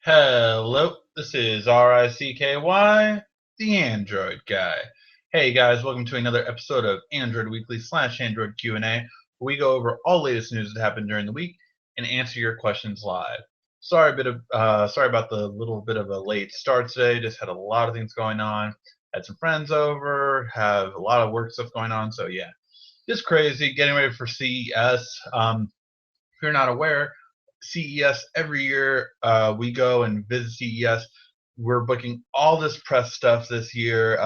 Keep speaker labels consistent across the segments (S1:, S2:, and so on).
S1: Hello, this is RICKY, the Android guy. Hey guys, welcome to another episode of Android Weekly / Android Q&A, where we go over all the latest news that happened during the week and answer your questions live. Sorry about the little bit of a late start today. Just had a lot of things going on. Had some friends over, have a lot of work stuff going on. So yeah, just crazy. Getting ready for CES. If you're not aware, CES every year we go and visit CES. We're booking all this press stuff this year.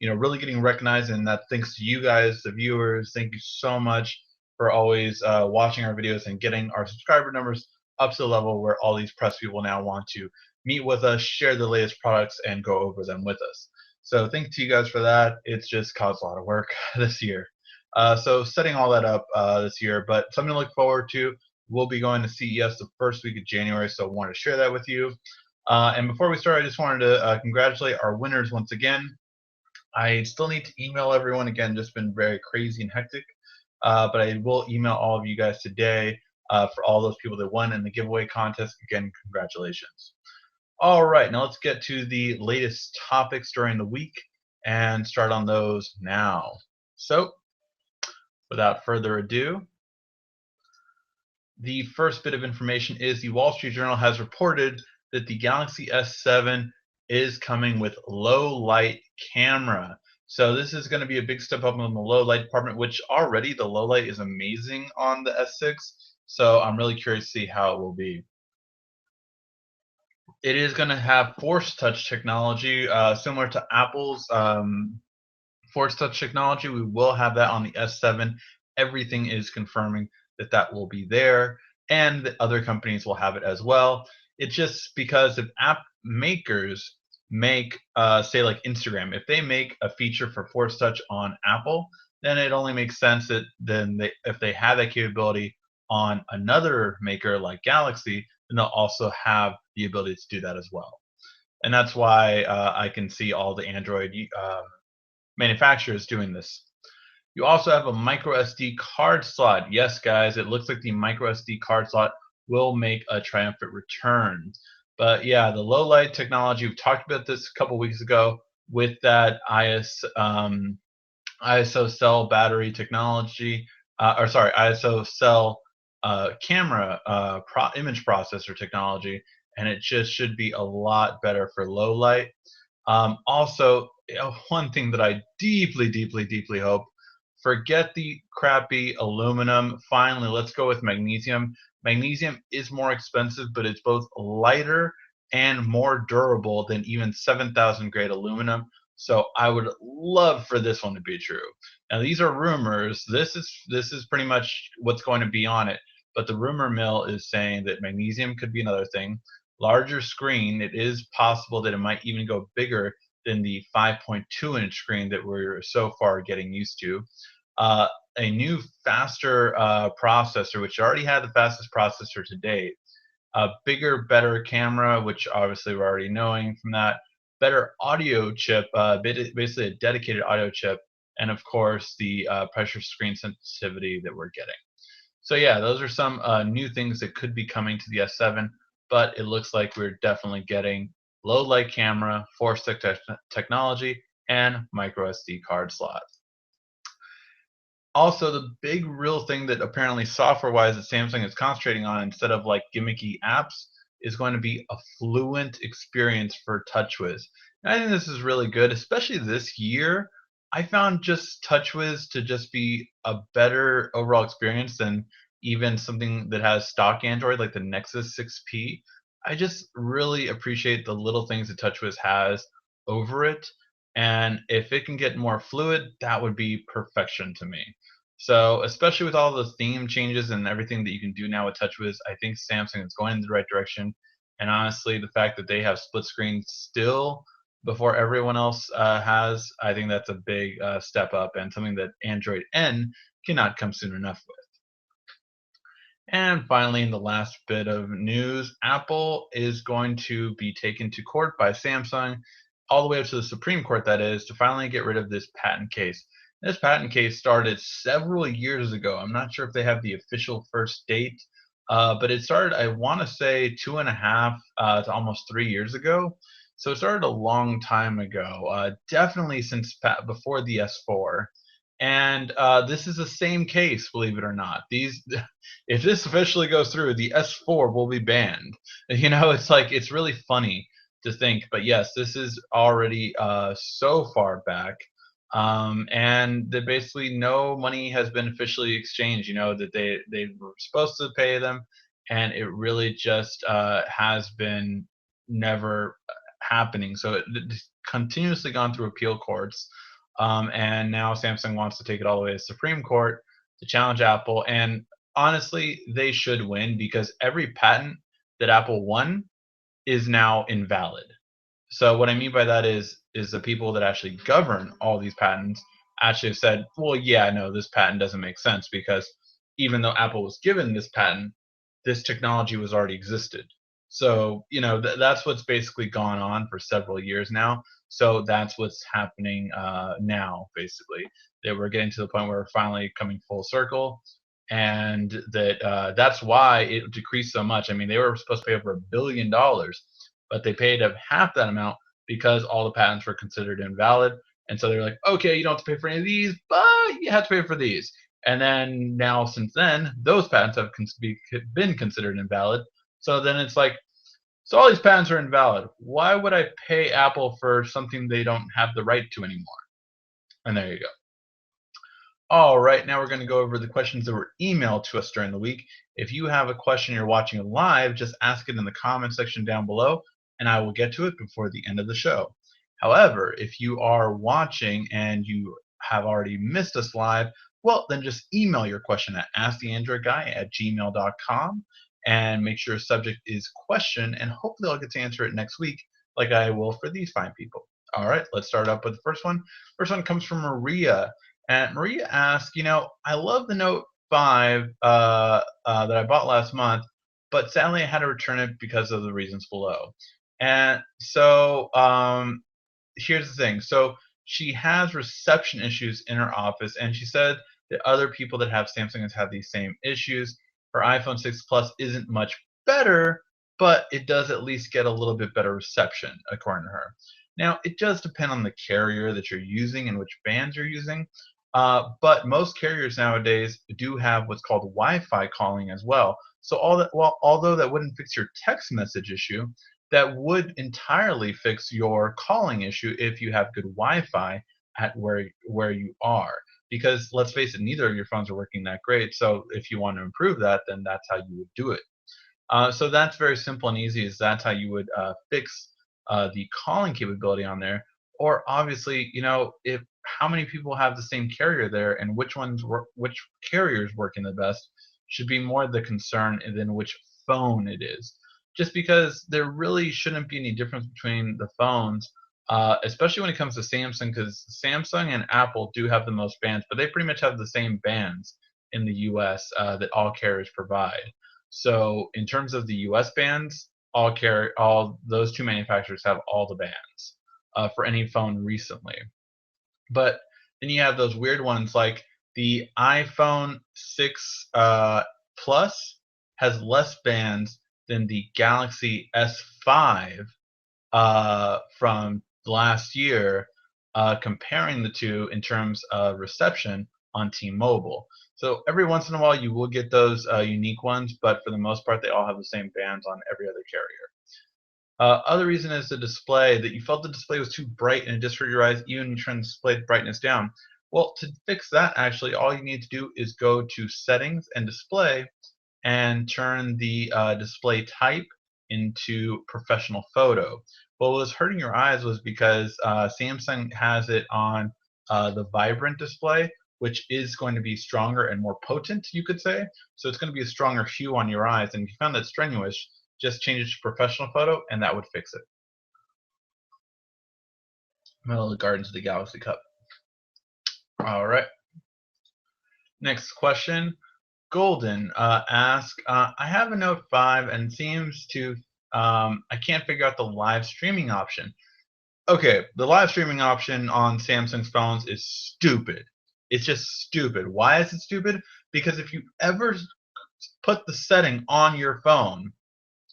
S1: Really getting recognized, and that thanks to you guys, the viewers. Thank you so much for always watching our videos and getting our subscriber numbers up to the level where all these press people now want to meet with us, share the latest products, and go over them with us. So thank you guys for that. It's just caused a lot of work this year. So setting all that up this year, but something to look forward to. We'll be going to CES the first week of January, so I wanted to share that with you. And before we start, I just wanted to congratulate our winners once again. I still need to email everyone again, just been very crazy and hectic. But I will email all of you guys today for all those people that won in the giveaway contest. Again, congratulations. All right, now let's get to the latest topics during the week and start on those now. So, without further ado, the first bit of information is the Wall Street Journal has reported that the Galaxy S7 is coming with low light camera. So this is going to be a big step up in the low light department, which already the low light is amazing on the S6. So I'm really curious to see how it will be. It is going to have Force Touch technology, similar to Apple's Force Touch technology. We will have that on the S7. Everything is confirming that will be there, and the other companies will have it as well. It's just because if app makers make, say like Instagram, if they make a feature for Force Touch on Apple, then it only makes sense that if they have that capability on another maker like Galaxy, then they'll also have the ability to do that as well. And that's why I can see all the Android manufacturers doing this. You also have a microSD card slot. Yes, guys, it looks like the microSD card slot will make a triumphant return. But yeah, the low light technology, we've talked about this a couple weeks ago with that ISO cell battery technology, ISO cell camera image processor technology, and it just should be a lot better for low light. Also, one thing that I deeply, deeply, deeply hope, forget the crappy aluminum. Finally, let's go with magnesium. Magnesium is more expensive, but it's both lighter and more durable than even 7,000 grade aluminum. So I would love for this one to be true. Now these are rumors. This is pretty much what's going to be on it. But the rumor mill is saying that magnesium could be another thing. Larger screen. It is possible that it might even go bigger than the 5.2-inch screen that we're so far getting used to. A new faster processor, which already had the fastest processor to date. A bigger, better camera, which obviously we're already knowing from that. Better audio chip, basically a dedicated audio chip, and of course the pressure screen sensitivity that we're getting. So yeah, those are some new things that could be coming to the S7, but it looks like we're definitely getting low light camera, Force Touch technology, and micro SD card slot. Also, the big real thing that apparently software-wise that Samsung is concentrating on instead of like gimmicky apps is going to be a fluent experience for TouchWiz. And I think this is really good, especially this year. I found just TouchWiz to just be a better overall experience than even something that has stock Android like the Nexus 6P. I just really appreciate the little things that TouchWiz has over it. And if it can get more fluid, that would be perfection to me. So, especially with all the theme changes and everything that you can do now with TouchWiz, I think Samsung is going in the right direction. And honestly, the fact that they have split screen still before everyone else has, I think that's a big step up and something that Android N cannot come soon enough with. And finally, in the last bit of news, Apple is going to be taken to court by Samsung, all the way up to the Supreme Court, that is, to finally get rid of this patent case. This patent case started several years ago. I'm not sure if they have the official first date, But it started, I want to say, 2.5 to almost 3 years ago. So it started a long time ago, definitely since before the S4. And this is the same case, believe it or not. If this officially goes through, the S4 will be banned. It's like it's really funny to think, but yes, this is already so far back, and that basically no money has been officially exchanged. That they were supposed to pay them, and it really just has been never happening. So it's continuously gone through appeal courts, and now Samsung wants to take it all the way to Supreme Court to challenge Apple. And honestly, they should win because every patent that Apple won is now invalid. So what I mean by that is the people that actually govern all these patents actually have said, well, yeah, no, this patent doesn't make sense because even though Apple was given this patent, this technology was already existed. So that's what's basically gone on for several years now. So that's what's happening now, basically. That we're getting to the point where we're finally coming full circle, and that's why it decreased so much. I mean, they were supposed to pay over $1 billion, but they paid up half that amount because all the patents were considered invalid. And so they're like, okay, you don't have to pay for any of these, but you have to pay for these. And then now, since then, those patents have been considered invalid. So then it's like, so all these patents are invalid. Why would I pay Apple for something they don't have the right to anymore? And there you go. All right, now we're going to go over the questions that were emailed to us during the week. If you have a question you're watching live, just ask it in the comment section down below, and I will get to it before the end of the show. However, if you are watching and you have already missed us live, well, then just email your question at asktheandroidguy@gmail.com and make sure subject is question, and hopefully I'll get to answer it next week like I will for these fine people. All right, let's start up with the first one. First one comes from Maria. And Maria asked, I love the Note 5 that I bought last month, but sadly I had to return it because of the reasons below. And so here's the thing. So she has reception issues in her office, and she said that other people that have Samsungs have these same issues. Her iPhone 6 Plus isn't much better, but it does at least get a little bit better reception, according to her. Now, it does depend on the carrier that you're using and which bands you're using. But most carriers nowadays do have what's called Wi-Fi calling as well. So although that wouldn't fix your text message issue, that would entirely fix your calling issue if you have good Wi-Fi at where you are. Because let's face it, neither of your phones are working that great. So if you want to improve that, then that's how you would do it. So that's very simple and easy. That's how you would fix the calling capability on there. Or obviously, if how many people have the same carrier there and which carrier is working the best should be more the concern than which phone it is. Just because there really shouldn't be any difference between the phones, especially when it comes to Samsung, because Samsung and Apple do have the most bands, but they pretty much have the same bands in the U.S. That all carriers provide. So in terms of the U.S. bands, all those two manufacturers have all the bands for any phone recently. But then you have those weird ones like the iPhone 6 Plus has less bands than the Galaxy S5 from last year, comparing the two in terms of reception on T-Mobile. So every once in a while you will get those unique ones, but for the most part they all have the same bands on every other carrier. Other reason is the display, that you felt the display was too bright and it just hurt your eyes even when you turn the display brightness down. Well, to fix that, actually, all you need to do is go to Settings and Display and turn the display type into Professional Photo. What was hurting your eyes was because Samsung has it on the Vibrant display, which is going to be stronger and more potent, you could say. So it's going to be a stronger hue on your eyes. And if you found that strenuous, just change it to Professional Photo, and that would fix it. Middle of the Gardens of the Galaxy Cup. All right. Next question. Golden asks, I have a Note 5 and seems to, I can't figure out the live streaming option. Okay, the live streaming option on Samsung's phones is stupid. It's just stupid. Why is it stupid? Because if you ever put the setting on your phone,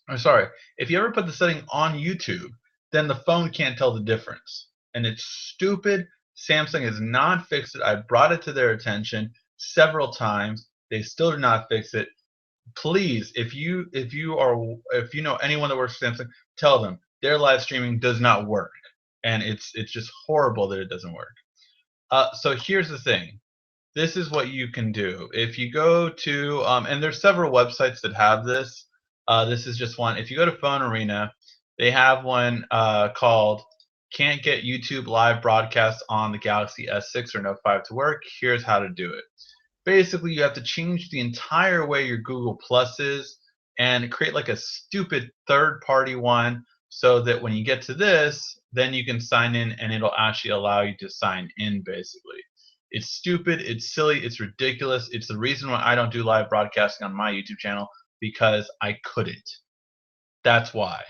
S1: or sorry, if you ever put the setting on YouTube, then the phone can't tell the difference. And it's stupid. Samsung has not fixed it. I brought it to their attention several times. They still did not fix it. Please, if you know anyone that works for Samsung, tell them their live streaming does not work, and it's just horrible that it doesn't work. So here's the thing. This is what you can do. If you go to, and there's several websites that have this. This is just one. If you go to Phone Arena, they have one called "Can't Get YouTube Live Broadcast on the Galaxy S6 or Note 5 to Work. Here's how to do it." Basically, you have to change the entire way your Google Plus is and create like a stupid third-party one so that when you get to this, then you can sign in and it'll actually allow you to sign in, basically. It's stupid, it's silly, it's ridiculous. It's the reason why I don't do live broadcasting on my YouTube channel, because I couldn't. That's why.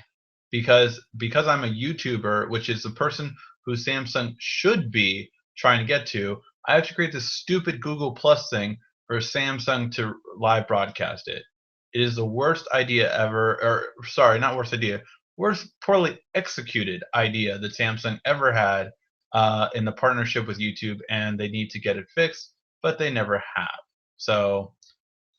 S1: Because I'm a YouTuber, which is the person who Samsung should be trying to get to, I have to create this stupid Google Plus thing for Samsung to live broadcast it. It is the worst idea ever, or sorry, not worst idea, worst poorly executed idea that Samsung ever had in the partnership with YouTube, and they need to get it fixed, but they never have. So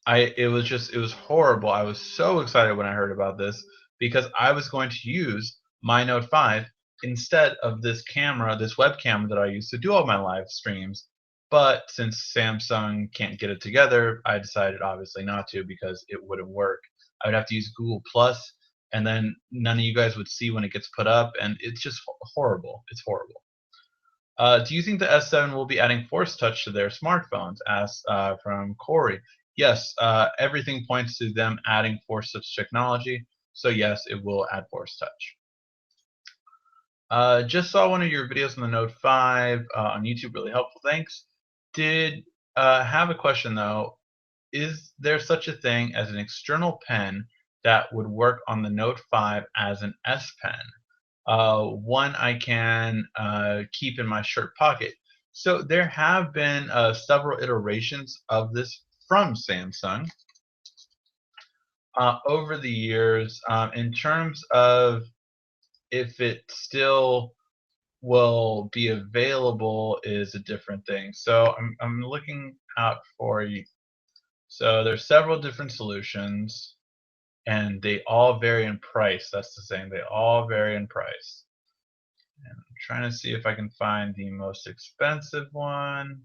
S1: it was horrible. I was so excited when I heard about this because I was going to use my Note 5 instead of this camera, this webcam that I use to do all my live streams. But since Samsung can't get it together, I decided obviously not to, because it wouldn't work. I would have to use Google Plus, and then none of you guys would see when it gets put up, and it's just horrible. It's horrible. Do you think the S7 will be adding Force Touch to their smartphones? Asked from Corey. Yes, everything points to them adding Force Touch technology. So yes, it will add Force Touch. Just saw one of your videos on the Note 5 on YouTube. Really helpful. Thanks. Did have a question though. Is there such a thing as an external pen that would work on the Note 5 as an S Pen? One I can keep in my shirt pocket. So there have been several iterations of this from Samsung over the years. In terms of if it still will be available is a different thing. So I'm looking out for you. So there's several different solutions, and they all vary in price. That's the thing. They all vary in price. And I'm trying to see if I can find the most expensive one.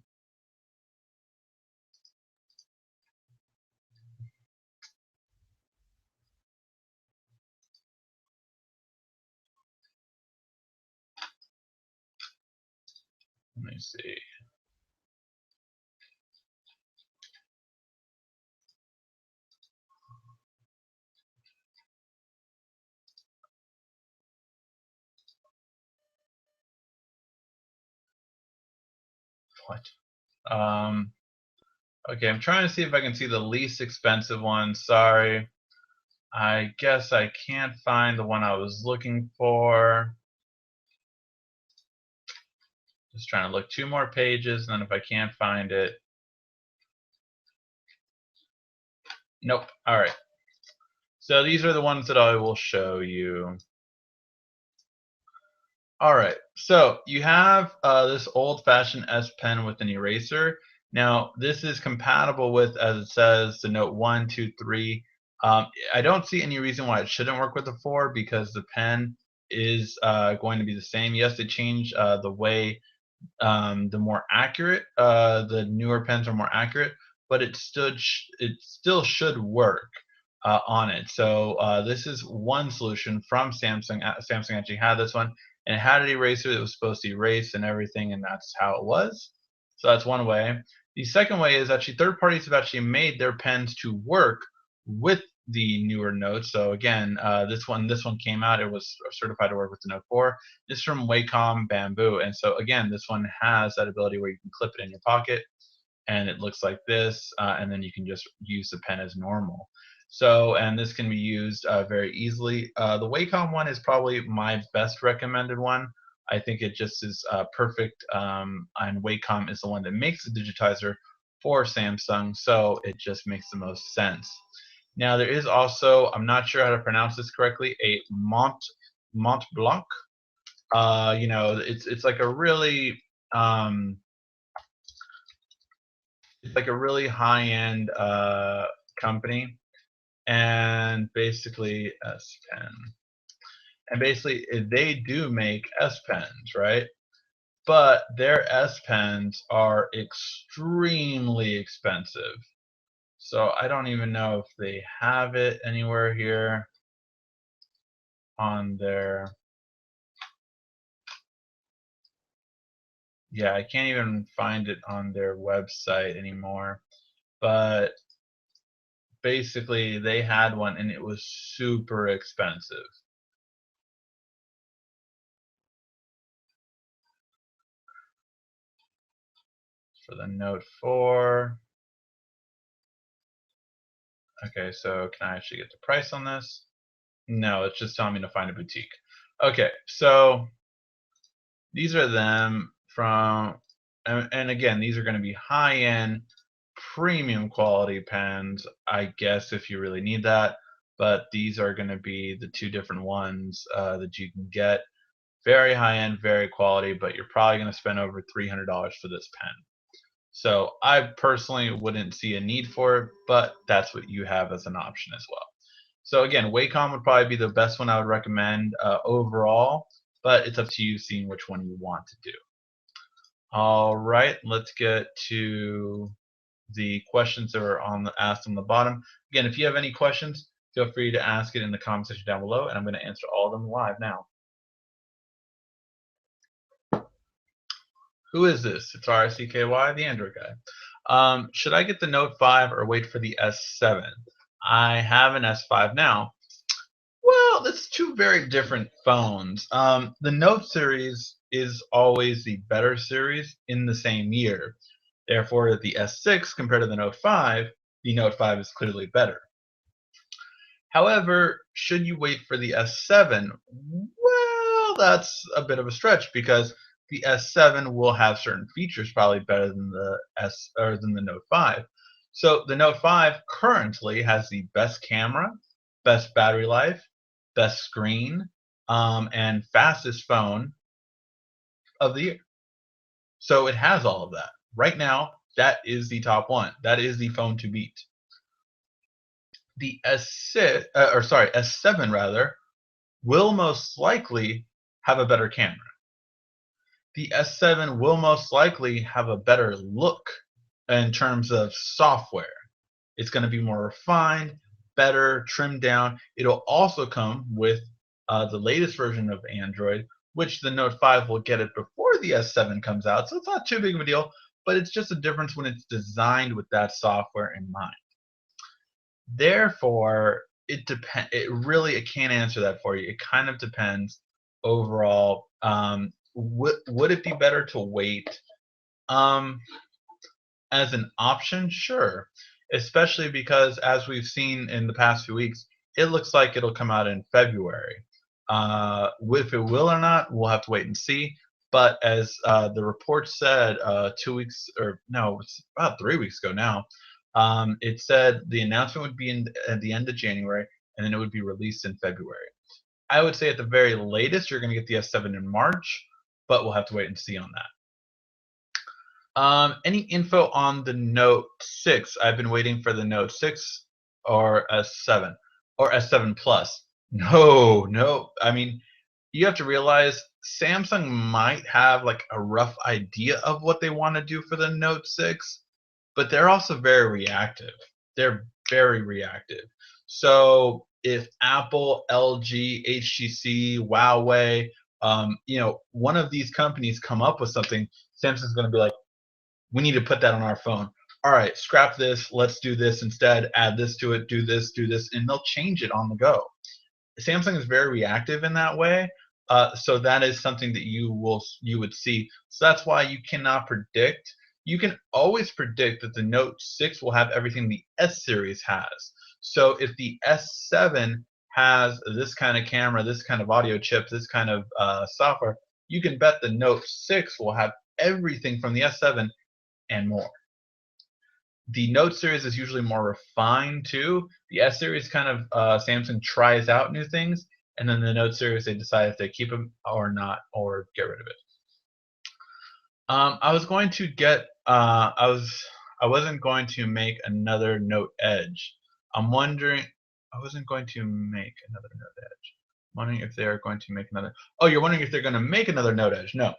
S1: Let me see. What? Okay, I'm trying to see if I can see the least expensive one. Sorry. I guess I can't find the one I was looking for. Just trying to look 2 more pages, and then if I can't find it. Nope. All right. So these are the ones that I will show you. All right. So you have this old-fashioned S Pen with an eraser. Now this is compatible with, as it says, the Note 1, 2, 3. I don't see any reason why it shouldn't work with the 4, because the pen is going to be the same. Yes, they changed the way the more accurate, the newer pens are more accurate, but it still should work on it. So this is one solution from Samsung. Samsung actually had this one, and it had an eraser that was supposed to erase and everything, and that's how it was. So that's one way. The second way is actually third parties have actually made their pens to work with the newer Notes. So again, this one came out. It was certified to work with the Note 4. This is from Wacom Bamboo, and so again, this one has that ability where you can clip it in your pocket, and it looks like this, and then you can just use the pen as normal. So, and this can be used very easily. The Wacom one is probably my best recommended one. I think it just is perfect, and Wacom is the one that makes the digitizer for Samsung, so it just makes the most sense. Now there is also, I'm not sure how to pronounce this correctly, a Mont Blanc. You know, it's like a really it's like a really high-end company, and basically S Pen, and basically they do make S Pens, right? But their S Pens are extremely expensive. So I don't even know if they have it anywhere here on their, yeah, I can't even find it on their website anymore. But basically they had one and it was super expensive. For the Note 4. Okay, so can I actually get the price on this? No, it's just telling me to find a boutique. Okay, so these are them from, and again, these are going to be high-end, premium quality pens, I guess, if you really need that. But these are going to be the two different ones that you can get. Very high-end, very quality, but you're probably going to spend over $300 for this pen. So I personally wouldn't see a need for it, but that's what you have as an option as well. So again, Wacom would probably be the best one I would recommend overall, but it's up to you seeing which one you want to do. All right, let's get to the questions that are asked on the bottom. Again, if you have any questions, feel free to ask it in the comment section down below, and I'm going to answer all of them live now. Who is this? It's RICKY, the Android guy. Should I get the Note 5 or wait for the S7? I have an S5 now. Well, that's two very different phones. The Note series is always the better series in the same year. Therefore, the S6 compared to the Note 5, the Note 5 is clearly better. However, should you wait for the S7? Well, that's a bit of a stretch because the S7 will have certain features probably better than the Note 5. So the Note 5 currently has the best camera, best battery life, best screen, and fastest phone of the year. So it has all of that. Right now, that is the top one. That is the phone to beat. The S7 rather, will most likely have a better camera. The S7 will most likely have a better look in terms of software. It's going to be more refined, better, trimmed down. It'll also come with the latest version of Android, which the Note 5 will get it before the S7 comes out. So it's not too big of a deal, but it's just a difference when it's designed with that software in mind. Therefore, it depends. It can't answer that for you. It kind of depends overall. Would it be better to wait? As an option, sure. Especially because, as we've seen in the past few weeks, it looks like it'll come out in February. If it will or not, we'll have to wait and see. But as the report said 2 weeks, or no, it's about 3 weeks ago now, it said the announcement would be at the end of January, and then it would be released in February. I would say at the very latest, you're going to get the S7 in March, but we'll have to wait and see on that. Any info on the Note 6? I've been waiting for the Note 6 or S7 or S7 Plus. No. I mean, you have to realize Samsung might have like a rough idea of what they want to do for the Note 6, but they're also very reactive. They're very reactive. So if Apple, LG, HTC, Huawei, one of these companies come up with something, Samsung's going to be like, we need to put that on our phone. All right, scrap this. Let's do this instead. Add this to it. Do this, and they'll change it on the go. Samsung is very reactive in that way. So that is something that you would see. So that's why you cannot predict. You can always predict that the Note 6 will have everything the S series has. So if the S7 has this kind of camera, this kind of audio chip, this kind of software, you can bet the Note 6 will have everything from the S7 and more. The Note series is usually more refined too. The S series kind of Samsung tries out new things, and then the Note series they decide if they keep them or not, or get rid of it. I was going to get I wasn't going to make another Note Edge. I'm wondering I wasn't going to make another Note Edge. I'm wondering if they are going to make another. Oh, you're wondering if they're going to make another Note Edge? No.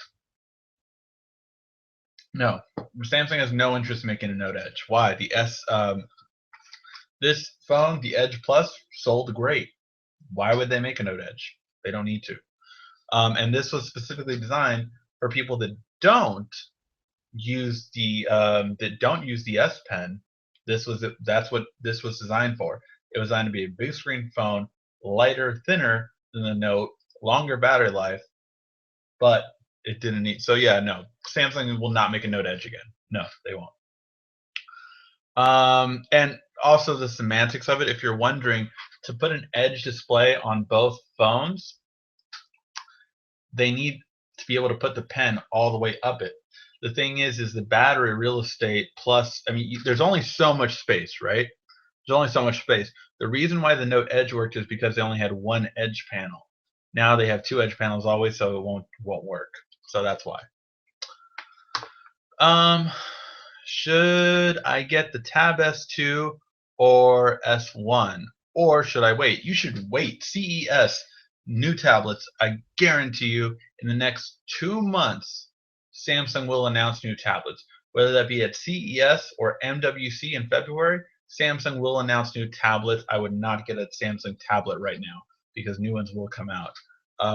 S1: No. Samsung has no interest in making a Note Edge. Why? This phone, the Edge Plus, sold great. Why would they make a Note Edge? They don't need to. And this was specifically designed for people that don't use the S Pen. That's what this was designed for. It was designed to be a big screen phone, lighter, thinner than the Note, longer battery life, but it didn't need. So yeah, no, Samsung will not make a Note Edge again. No, they won't. And also the semantics of it. If you're wondering, to put an Edge display on both phones, they need to be able to put the pen all the way up it. The thing is the battery real estate plus, I mean, there's only so much space, right? There's only so much space. The reason why the Note Edge worked is because they only had one edge panel. Now they have two edge panels always, so it won't work. So that's why. Should I get the Tab S2 or S1? Or should I wait? You should wait. CES, new tablets. I guarantee you in the next 2 months, Samsung will announce new tablets. Whether that be at CES or MWC in February, Samsung will announce new tablets. I would not get a Samsung tablet right now because new ones will come out.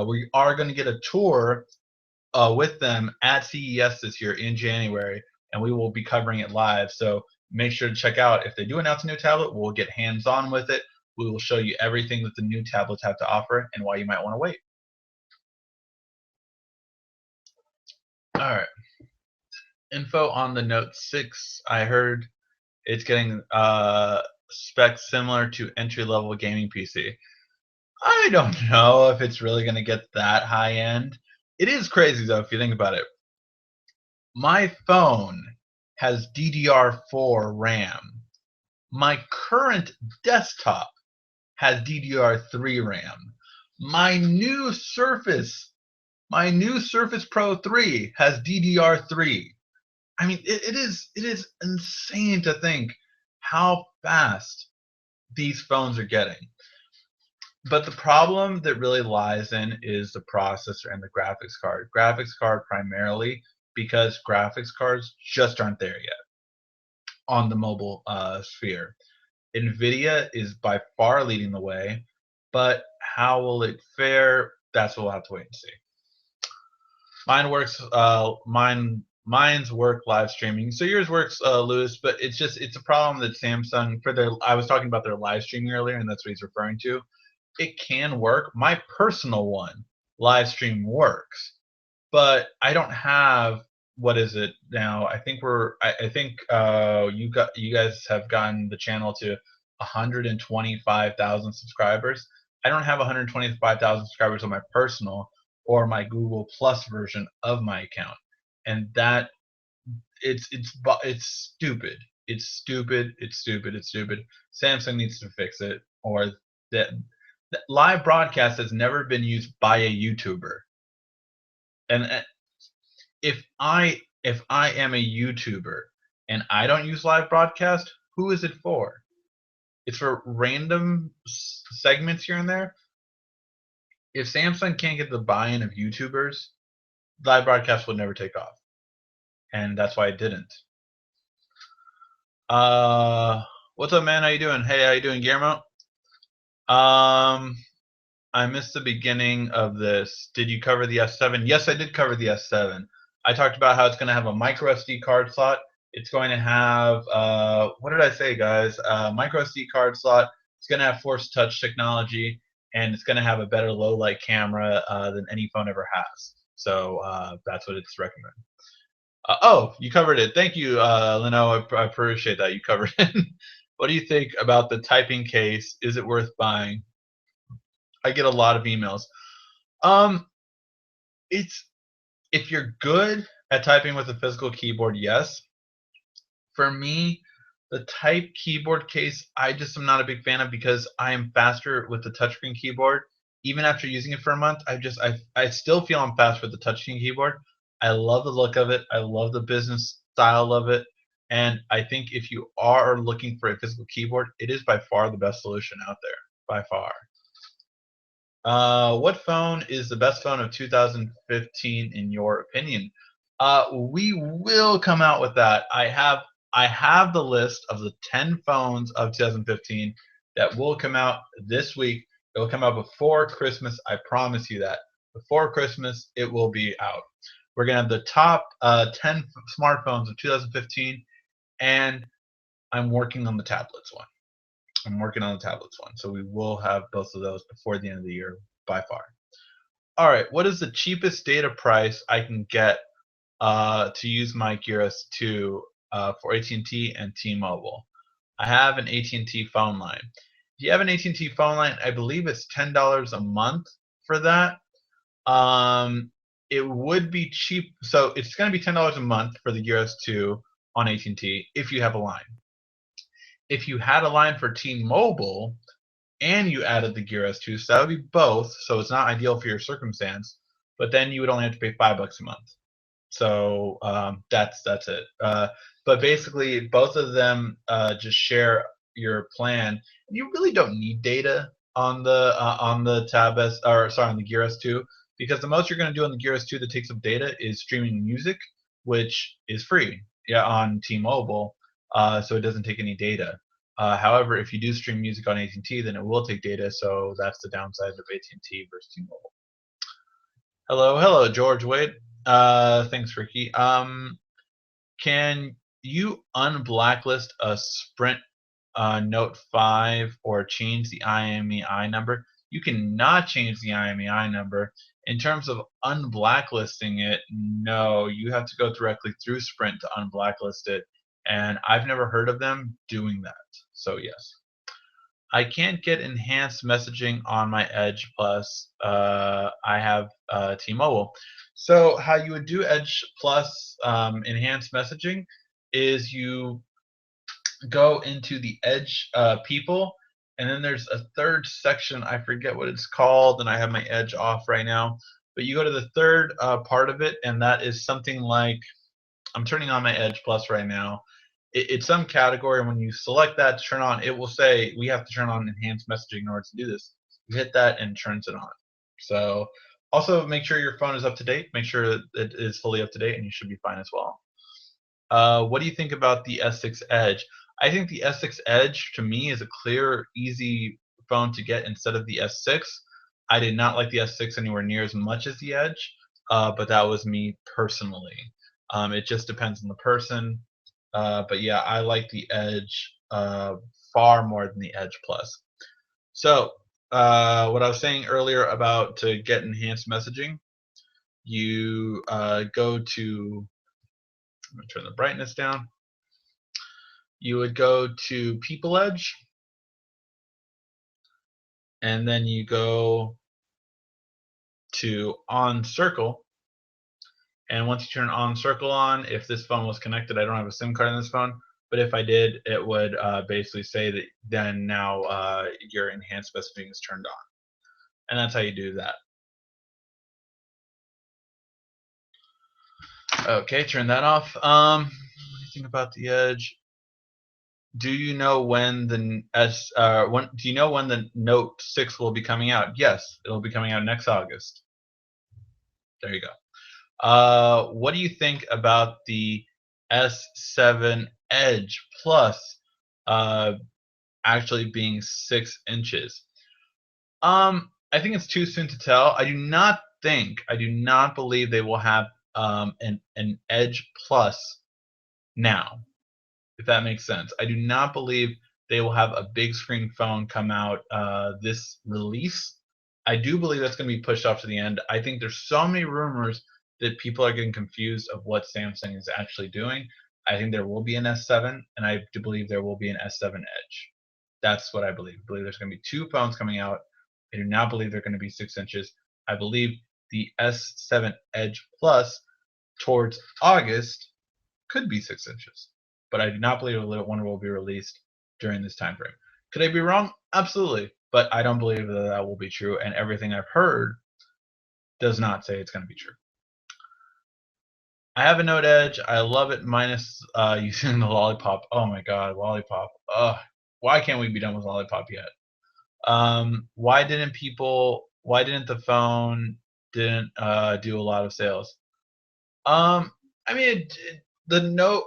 S1: We are going to get a tour with them at CES this year in January, and we will be covering it live. So make sure to check out if they do announce a new tablet. We'll get hands-on with it. We will show you everything that the new tablets have to offer and why you might want to wait. All right. Info on the Note 6. I heard it's getting specs similar to entry-level gaming PC. I don't know if it's really going to get that high end. It is crazy though if you think about it. My phone has DDR4 RAM. My current desktop has DDR3 RAM. My new Surface Pro 3 has DDR3. I mean, it is insane to think how fast these phones are getting. But the problem that really lies in is the processor and the graphics card. Graphics card primarily because graphics cards just aren't there yet on the mobile sphere. NVIDIA is by far leading the way, but how will it fare? That's what we'll have to wait and see. Mine's work live streaming. So yours works, Lewis, but it's a problem that Samsung I was talking about their live streaming earlier, and that's what he's referring to. It can work. My personal one, live stream, works, but I don't have, what is it now? I think you guys have gotten the channel to 125,000 subscribers. I don't have 125,000 subscribers on my personal or my Google Plus version of my account, and that it's stupid. It's stupid. It's stupid. It's stupid. Samsung needs to fix it, or that live broadcast has never been used by a YouTuber. And if I am a YouTuber and I don't use live broadcast, who is it for? It's for random segments here and there. If Samsung can't get the buy-in of YouTubers, live broadcast would never take off, and that's why it didn't. What's up, man? How you doing? Hey, how you doing, Guillermo? I missed the beginning of this. Did you cover the S7? Yes, I did cover the S7. I talked about how it's going to have a microSD card slot. It's going to have, what did I say, guys? MicroSD card slot. It's going to have Force Touch technology, and it's going to have a better low light camera than any phone ever has. So that's what it's recommended. Oh, you covered it. Thank you, Leno. I appreciate that. You covered it. What do you think about the typing case? Is it worth buying? I get a lot of emails. If you're good at typing with a physical keyboard, yes. For me, The Type keyboard case, I just am not a big fan of because I am faster with the touchscreen keyboard. Even after using it for a month, I still feel I'm fast with the touchscreen keyboard. I love the look of it. I love the business style of it. And I think if you are looking for a physical keyboard, it is by far the best solution out there, by far. What phone is the best phone of 2015 in your opinion? We will come out with that. I have the list of the 10 phones of 2015 that will come out this week. It will come out before Christmas. I promise you that. Before Christmas, it will be out. We're gonna have the top 10 smartphones of 2015, and I'm working on the tablets one. So we will have both of those before the end of the year by far. All right, what is the cheapest data price I can get to use my Gear S2 for AT&T and T-Mobile? I have an AT&T phone line. If you have an AT&T phone line, I believe it's $10 a month for that. It would be cheap, so it's going to be $10 a month for the Gear S2 on AT&T if you have a line. If you had a line for T-Mobile and you added the Gear S2, so that would be both. So it's not ideal for your circumstance, but then you would only have to pay $5 a month. So that's it. But basically, both of them just share your plan. You really don't need data on the on the Gear S2, because the most you're going to do on the Gear S2 that takes up data is streaming music, which is free, on T-Mobile, so it doesn't take any data. However, if you do stream music on AT&T, then it will take data, so that's the downside of AT&T versus T-Mobile. Hello, George Wade. Thanks, Ricky. Can you unblacklist a Sprint Note 5 or change the IMEI number? You cannot change the IMEI number. In terms of unblacklisting it, no, you have to go directly through Sprint to unblacklist it, and I've never heard of them doing that. So yes. I can't get enhanced messaging on my Edge Plus. I have T-Mobile. So how you would do Edge Plus enhanced messaging is you go into the Edge people, and then there's a third section. I forget what it's called, and I have my Edge off right now. But you go to the third part of it, and that is something like, I'm turning on my Edge Plus right now. It's some category, and when you select that to turn on, it will say we have to turn on enhanced messaging in order to do this. You hit that and it turns it on. So also make sure your phone is up to date. Make sure that it is fully up to date, and you should be fine as well. What do you think about the S6 Edge? I think the S6 Edge, to me, is a clear, easy phone to get instead of the S6. I did not like the S6 anywhere near as much as the Edge, but that was me personally. It just depends on the person. But yeah, I like the Edge far more than the Edge Plus. So what I was saying earlier about to get enhanced messaging, you go to, I'm going to turn the brightness down. You would go to People Edge, and then you go to On Circle. And once you turn On Circle on, if this phone was connected, I don't have a SIM card on this phone, but if I did, it would basically say that then now your enhanced messaging is turned on. And that's how you do that. Okay, turn that off. What do you think about the Edge? Do you know when the do you know when the Note 6 will be coming out? Yes, it'll be coming out next August. There you go. What do you think about the S7 Edge Plus actually being 6 inches? I think it's too soon to tell. I do not believe they will have an Edge Plus now, if that makes sense. I do not believe they will have a big screen phone come out this release. I do believe that's going to be pushed off to the end. I think there's so many rumors that people are getting confused of what Samsung is actually doing. I think there will be an S7, and I do believe there will be an S7 Edge. That's what I believe. I believe there's going to be 2 phones coming out. I do not believe they're going to be 6 inches. I believe the S7 Edge Plus towards August could be 6 inches. but I do not believe one will be released during this time frame. Could I be wrong? Absolutely, but I don't believe that will be true, and everything I've heard does not say it's going to be true. I have a Note Edge. I love it minus using the Lollipop. Oh my god, Lollipop. Ugh. Why can't we be done with Lollipop yet? Why didn't the phone do a lot of sales? I mean, the Note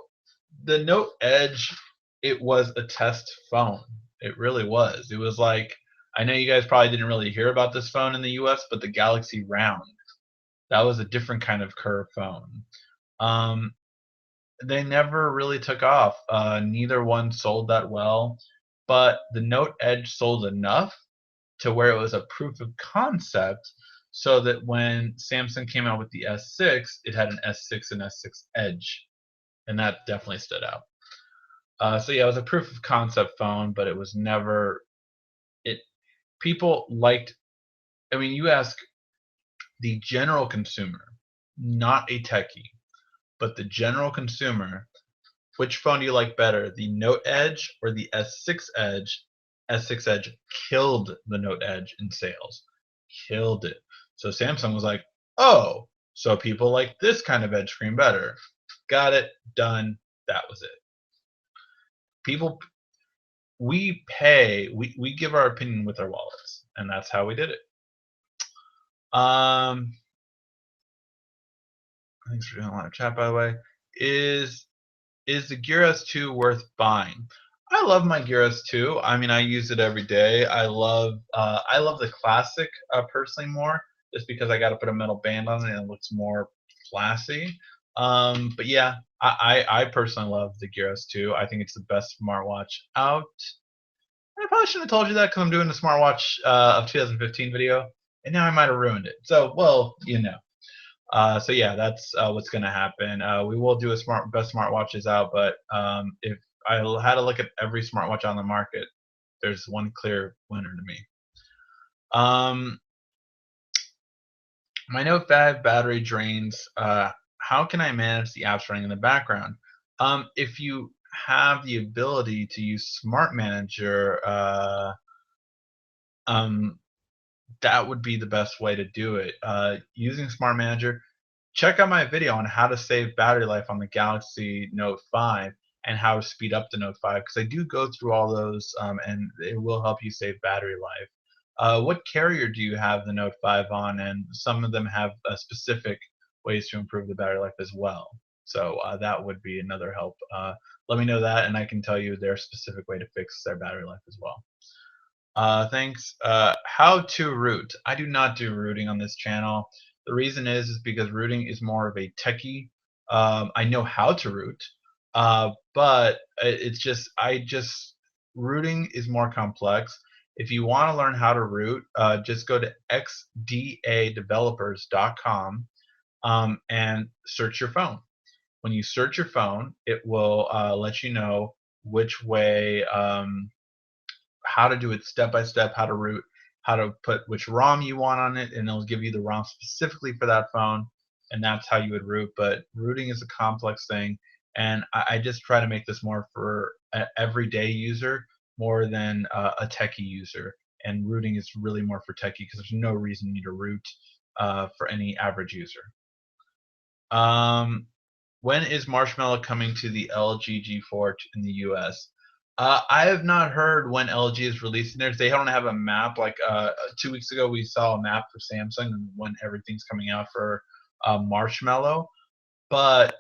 S1: Edge, it was a test phone. It really was. It was like, I know you guys probably didn't really hear about this phone in the US, but the Galaxy Round, that was a different kind of curved phone. They never really took off. Neither one sold that well, but the Note Edge sold enough to where it was a proof of concept, so that when Samsung came out with the S6, it had an S6 and S6 Edge, and that definitely stood out. So yeah, it was a proof of concept phone, but it was never. People liked. I mean, you ask the general consumer, not a techie, but the general consumer, which phone do you like better, the Note Edge or the S6 Edge? S6 Edge killed the Note Edge in sales. Killed it. So Samsung was like, oh, so people like this kind of edge screen better. Got it. Done. That was it. People, we give our opinion with our wallets, and that's how we did it. Thanks for doing a lot of chat, by the way. Is the Gear S2 worth buying? I love my Gear S2. I mean, I use it every day. I love the Classic personally more, just because I got to put a metal band on it and it looks more classy. But yeah, I personally love the Gear S2. I think it's the best smartwatch out. I probably shouldn't have told you that because I'm doing the smartwatch of 2015 video, and now I might have ruined it. So, well, you know. So yeah, that's what's going to happen. We will do a best smartwatches out, but if I had to look at every smartwatch on the market, there's one clear winner to me. My Note 5 battery drains. How can I manage the apps running in the background? If you have the ability to use Smart Manager, that would be the best way to do it. Using Smart Manager, check out my video on how to save battery life on the Galaxy Note 5 and how to speed up the Note 5, because I do go through all those, and it will help you save battery life. What carrier do you have the Note 5 on? And some of them have specific ways to improve the battery life as well. So that would be another help. Let me know that, and I can tell you their specific way to fix their battery life as well. Thanks. How to root? I do not do rooting on this channel. The reason is because rooting is more of a techie. I know how to root, but rooting is more complex. If you want to learn how to root, just go to xdadevelopers.com and search your phone. When you search your phone, it will let you know which way, how to do it step by step, how to root, how to put which ROM you want on it, and it'll give you the ROM specifically for that phone, and that's how you would root. But rooting is a complex thing, and I just try to make this more for an everyday user more than a techie user. And rooting is really more for techie because there's no reason you need to root for any average user. When is Marshmallow coming to the LG G4 in the US? I have not heard when LG is releasing theirs. They don't have a map. Like 2 weeks ago, we saw a map for Samsung and when everything's coming out for Marshmallow, but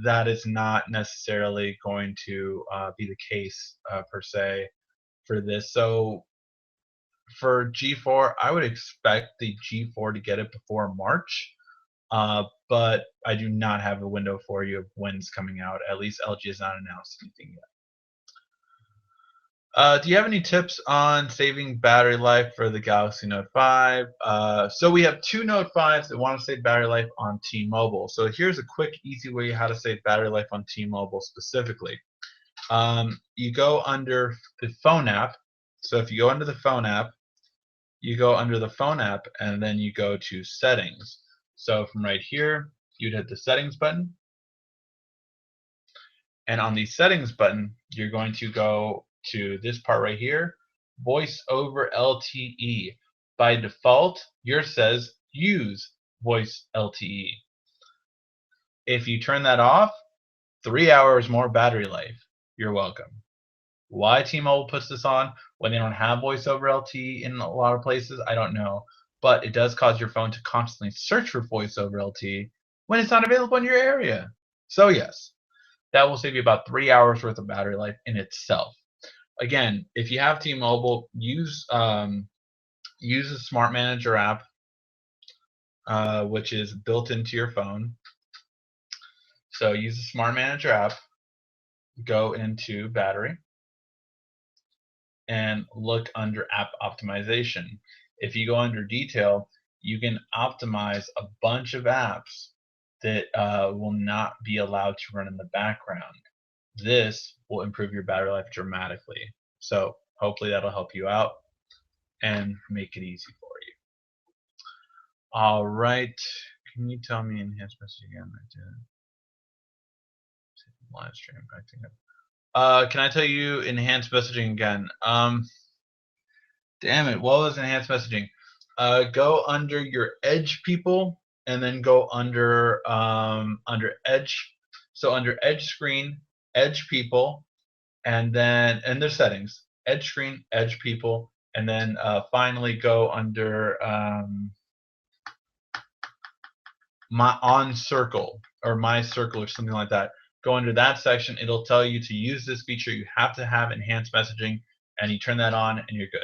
S1: that is not necessarily going to be the case per se for this. So for G4, I would expect the G4 to get it before March. But I do not have a window for you of when it's coming out. At least LG has not announced anything yet. Do you have any tips on saving battery life for the Galaxy Note 5? So we have two Note 5s that want to save battery life on T-Mobile. So here's a quick, easy way how to save battery life on T-Mobile specifically. You go under the phone app. So if you go under the phone app, you go under the phone app and then you go to settings. So from right here, you'd hit the settings button. And on the settings button, you're going to go to this part right here, voice over LTE. By default, yours says use voice LTE. If you turn that off, 3 hours more battery life. You're welcome. Why T-Mobile puts this on when they don't have voice over LTE in a lot of places, I don't know. But it does cause your phone to constantly search for voice over LTE when it's not available in your area. So yes, that will save you about 3 hours worth of battery life in itself. Again, if you have T-Mobile, use the Smart Manager app, which is built into your phone. So use the Smart Manager app, go into battery, and look under app optimization. If you go under detail, you can optimize a bunch of apps that will not be allowed to run in the background. This will improve your battery life dramatically. So hopefully that'll help you out and make it easy for you. All right. Can you tell me enhanced message again? I did. Live stream acting up. Can I tell you enhanced messaging again? Damn it. What was enhanced messaging? Go under your Edge people and then go under Edge. So under Edge screen, Edge people, and then in their settings, Edge screen, Edge people, and then finally go under my on circle or my circle or something like that. Go under that section. It'll tell you to use this feature. You have to have enhanced messaging, and you turn that on, and you're good.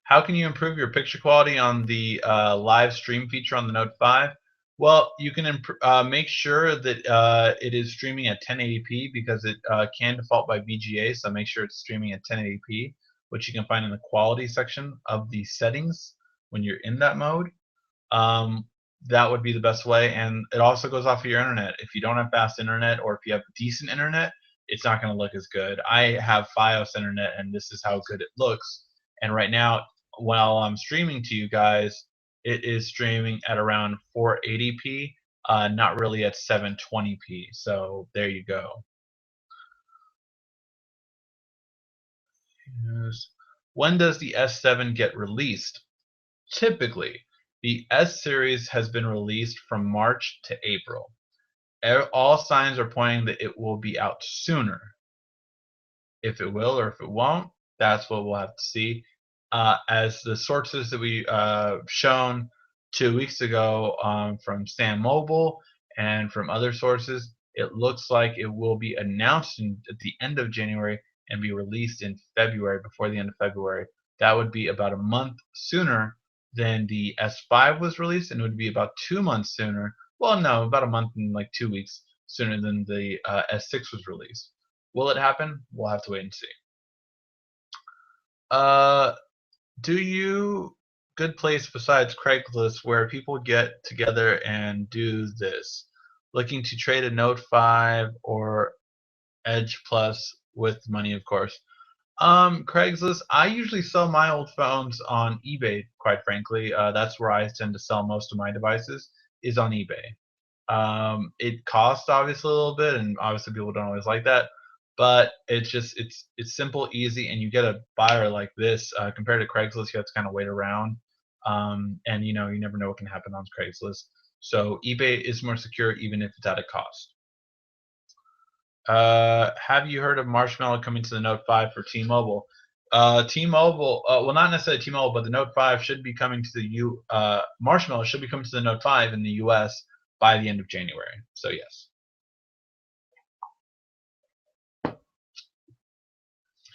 S1: How can you improve your picture quality on the live stream feature on the Note 5? Well, you can make sure that it is streaming at 1080p because it can default by VGA, so make sure it's streaming at 1080p, which you can find in the quality section of the settings when you're in that mode. That would be the best way, and it also goes off of your internet. If you don't have fast internet or if you have decent internet, it's not going to look as good. I have Fios internet, and this is how good it looks. And right now, while I'm streaming to you guys, it is streaming at around 480p, not really at 720p. So there you go. When does the S7 get released? Typically, the S series has been released from March to April. All signs are pointing that it will be out sooner. If it will or if it won't, that's what we'll have to see. As the sources that we shown 2 weeks ago from Stan Mobile and from other sources, it looks like it will be announced at the end of January and be released in February, before the end of February. That would be about a month sooner than the S5 was released, and it would be about 2 months sooner. Well, no, about a month and like 2 weeks sooner than the S6 was released. Will it happen? We'll have to wait and see. Do you good place besides Craigslist where people get together and do this? Looking to trade a Note 5 or Edge Plus with money, of course. Craigslist, I usually sell my old phones on eBay, quite frankly. That's where I tend to sell most of my devices, is on eBay. It costs obviously a little bit, and obviously people don't always like that, but it's simple, easy, and you get a buyer like this compared to Craigslist. You have to kind of wait around, and you never know what can happen on Craigslist. So eBay is more secure, even if it's at a cost. Have you heard of Marshmallow coming to the Note 5 for T-Mobile? T-Mobile, well, not necessarily T-Mobile, but the Note 5 should be coming to the Marshmallow should be coming to the Note 5 in the U.S. by the end of January. So yes.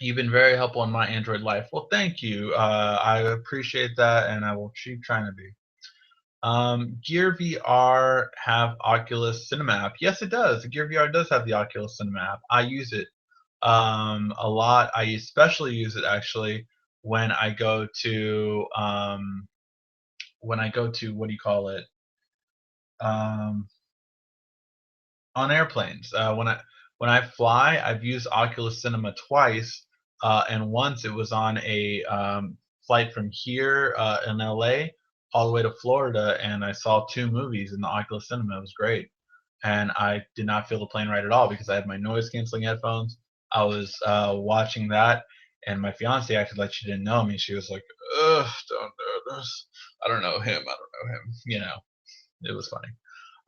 S1: You've been very helpful in my Android life. Well, thank you. I appreciate that, and I will keep trying to be. Gear VR have Oculus Cinema app? Yes, it does. The Gear VR does have the Oculus Cinema app. I use it a lot. I especially use it actually when I go to what do you call it? On airplanes. When I fly, I've used Oculus Cinema twice, and once it was on a flight from here in LA all the way to Florida, and I saw 2 movies in the Oculus Cinema. It was great, and I did not feel the plane ride at all because I had my noise canceling headphones. I was watching that, and my fiance acted like she didn't know me. She was like, "Ugh, don't know this. I don't know him. I don't know him." It was funny.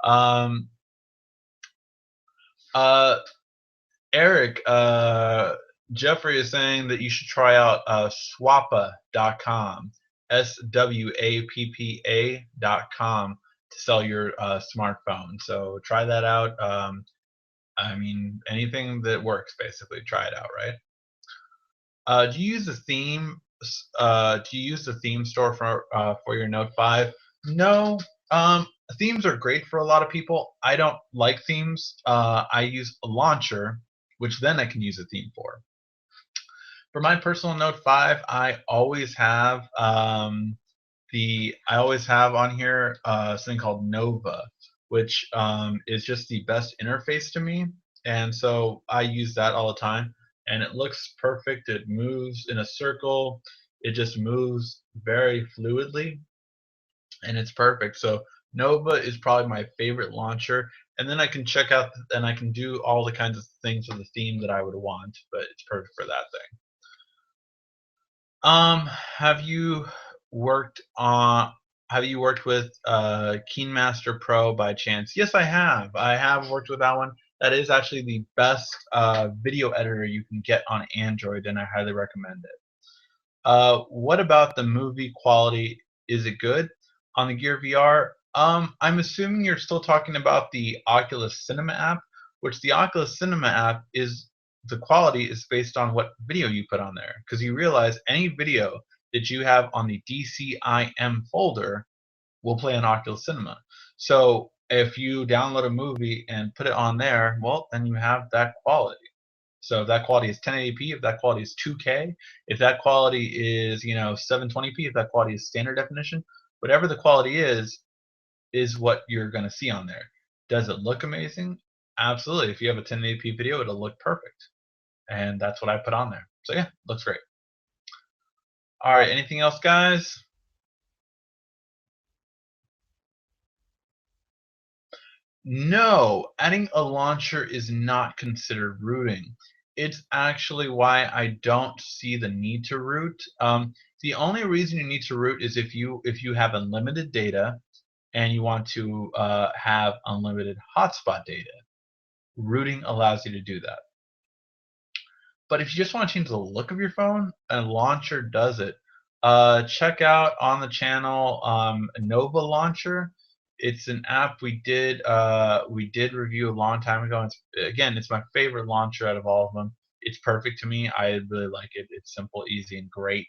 S1: Um, uh, Eric, Jeffrey is saying that you should try out swappa.com, swappa.com, to sell your smartphone. So try that out. I mean, anything that works, basically, try it out, right? Do you use the theme? Do you use the theme store for your Note 5? No. Themes are great for a lot of people. I don't like themes. I use a launcher, which then I can use a theme for. For my personal Note 5, I always have on here something called Nova, which is just the best interface to me, and so I use that all the time, and it looks perfect. It moves in a circle. It just moves very fluidly, and it's perfect. So Nova is probably my favorite launcher, and then I can check out and I can do all the kinds of things with the theme that I would want, but it's perfect for that thing. Have you worked on have you worked with KeenMaster Pro by chance? Yes, I have. I have worked with that one. That is actually the best video editor you can get on Android, and I highly recommend it. What about the movie quality? Is it good on the Gear VR? I'm assuming you're still talking about the Oculus Cinema app, which the Oculus Cinema app is the quality is based on what video you put on there. Because you realize any video that you have on the DCIM folder will play on Oculus Cinema. So if you download a movie and put it on there, well, then you have that quality. So if that quality is 1080p, if that quality is 2K, if that quality is 720p, if that quality is standard definition, whatever the quality is what you're going to see on there. Does it look amazing? Absolutely. If you have a 1080p video, it'll look perfect, and that's what I put on there. So yeah, looks great. All right, anything else, guys? No, adding a launcher is not considered rooting. It's actually why I don't see the need to root. The only reason you need to root is if you have unlimited data and you want to have unlimited hotspot data. Rooting allows you to do that. But if you just want to change the look of your phone, a launcher does it. Check out on the channel Nova Launcher. It's an app we did review a long time ago. It's my favorite launcher out of all of them. It's perfect to me. I really like it. It's simple, easy, and great.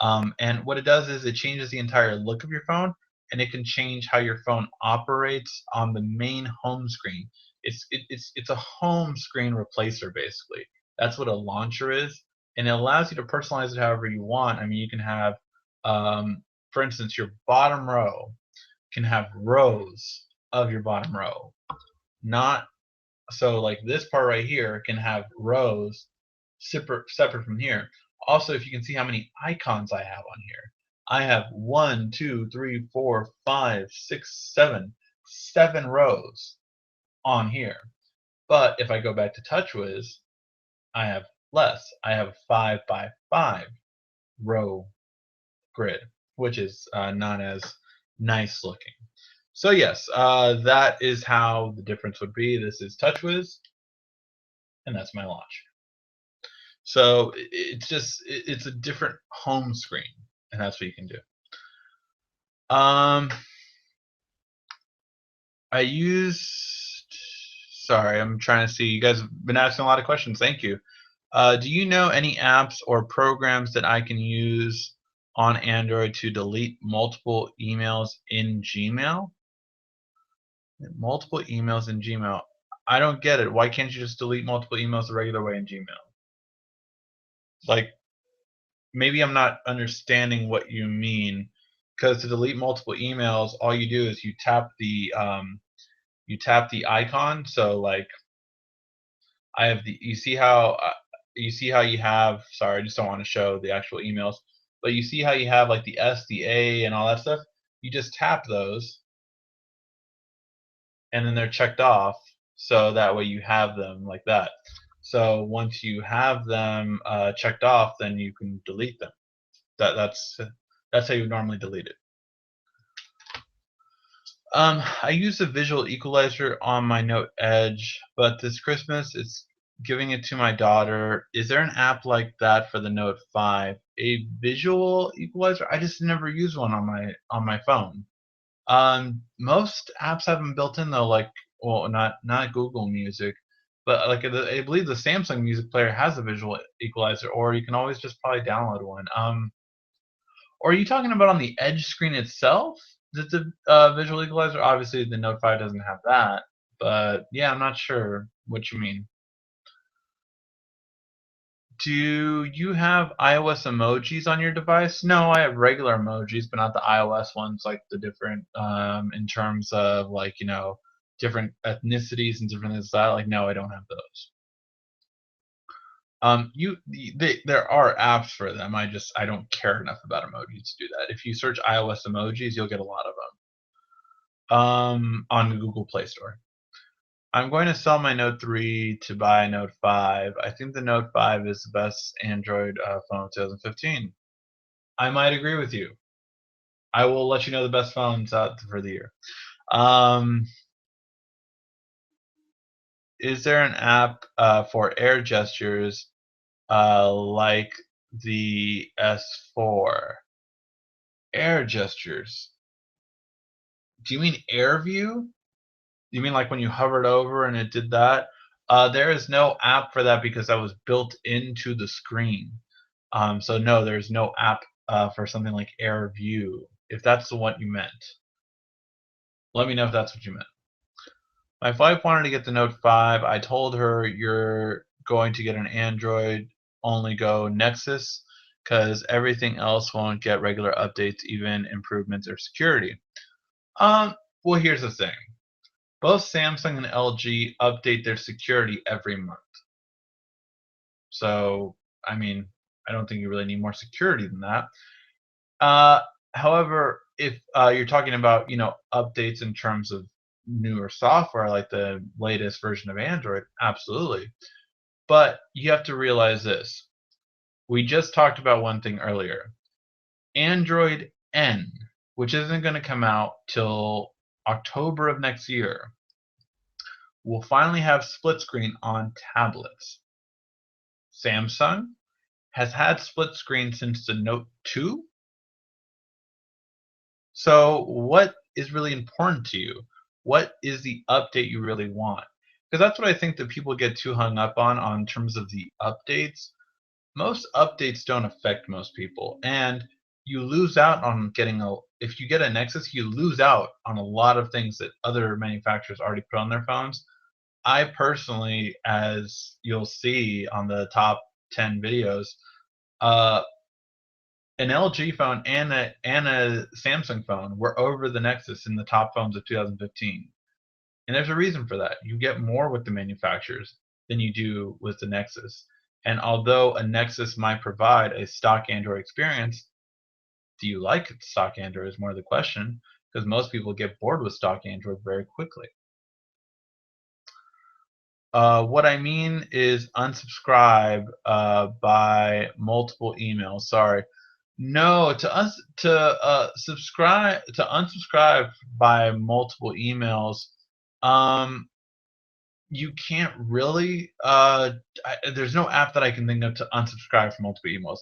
S1: And what it does is it changes the entire look of your phone, and it can change how your phone operates on the main home screen. It's a home screen replacer basically. That's what a launcher is, and it allows you to personalize it however you want. I mean, you can have, for instance, your bottom row can have rows of your bottom row, not so like this part right here can have rows separate from here. Also, if you can see how many icons I have on here, I have 1, 2, 3, 4, 5, 6, 7 rows on here. But if I go back to TouchWiz, I have less. I have 5 by 5 row grid, which is not as nice looking. So yes, that is how the difference would be. This is TouchWiz, and that's my launch. So it's a different home screen, and that's what you can do. I used. Sorry, I'm trying to see. You guys have been asking a lot of questions. Thank you. Do you know any apps or programs that I can use on Android to delete multiple emails in Gmail? Multiple emails in Gmail. I don't get it. Why can't you just delete multiple emails the regular way in Gmail? Like, maybe I'm not understanding what you mean. Because to delete multiple emails, all you do is you tap the icon. So like, I have the you see how you have. Sorry, I just don't want to show the actual emails. But you see how you have like the S, the A, and all that stuff. you just tap those, and then they're checked off, so that way you have them like that. So once you have them checked off, then you can delete them. That's how you normally delete it. I use a visual equalizer on my Note Edge, but this Christmas it's giving it to my daughter. Is there an app like that for the Note 5? A visual equalizer? I just never use one on my phone. Most apps have them built in though, like well, not Google Music, but like I believe the Samsung Music Player has a visual equalizer, or you can always just probably download one. Or are you talking about on the Edge screen itself? The visual equalizer? Obviously, the Note 5 doesn't have that, but yeah, I'm not sure what you mean. Do you have iOS emojis on your device? No, I have regular emojis, but not the iOS ones, like the different in terms of like different ethnicities and different things like that. Like, no, I don't have those. There are apps for them. I don't care enough about emojis to do that. If you search iOS emojis, you'll get a lot of them on the Google Play Store. I'm going to sell my Note 3 to buy a Note 5. I think the Note 5 is the best Android phone of 2015. I might agree with you. I will let you know the best phones out for the year. Is there an app for air gestures like the S4? Air gestures. Do you mean air view? You mean like when you hovered over and it did that? There is no app for that because that was built into the screen. So no, there's no app for something like Air View, if that's the one you meant. Let me know if that's what you meant. My wife wanted to get the Note 5. I told her you're going to get an Android only go Nexus because everything else won't get regular updates, even improvements or security. Well, here's the thing. Both Samsung and LG update their security every month. So, I mean, I don't think you really need more security than that. However, if you're talking about, updates in terms of newer software, like the latest version of Android, absolutely. But you have to realize this. We just talked about one thing earlier. Android N, which isn't going to come out till October of next year, will finally have split screen on tablets. Samsung has had split screen since the Note 2. So what is really important to you? What is the update you really want? Because that's what I think that people get too hung up on terms of the updates. Most updates don't affect most people, and you lose out on if you get a Nexus, you lose out on a lot of things that other manufacturers already put on their phones. I personally, as you'll see on the top 10 videos, uh, an LG phone and a Samsung phone were over the Nexus in the top phones of 2015. And there's a reason for that. You get more with the manufacturers than you do with the Nexus. And although a Nexus might provide a stock Android experience, do you like stock Android is more the question, because most people get bored with stock Android very quickly. What I mean is unsubscribe by multiple emails. Sorry. No, to unsubscribe by multiple emails, you can't really. There's no app that I can think of to unsubscribe from multiple emails.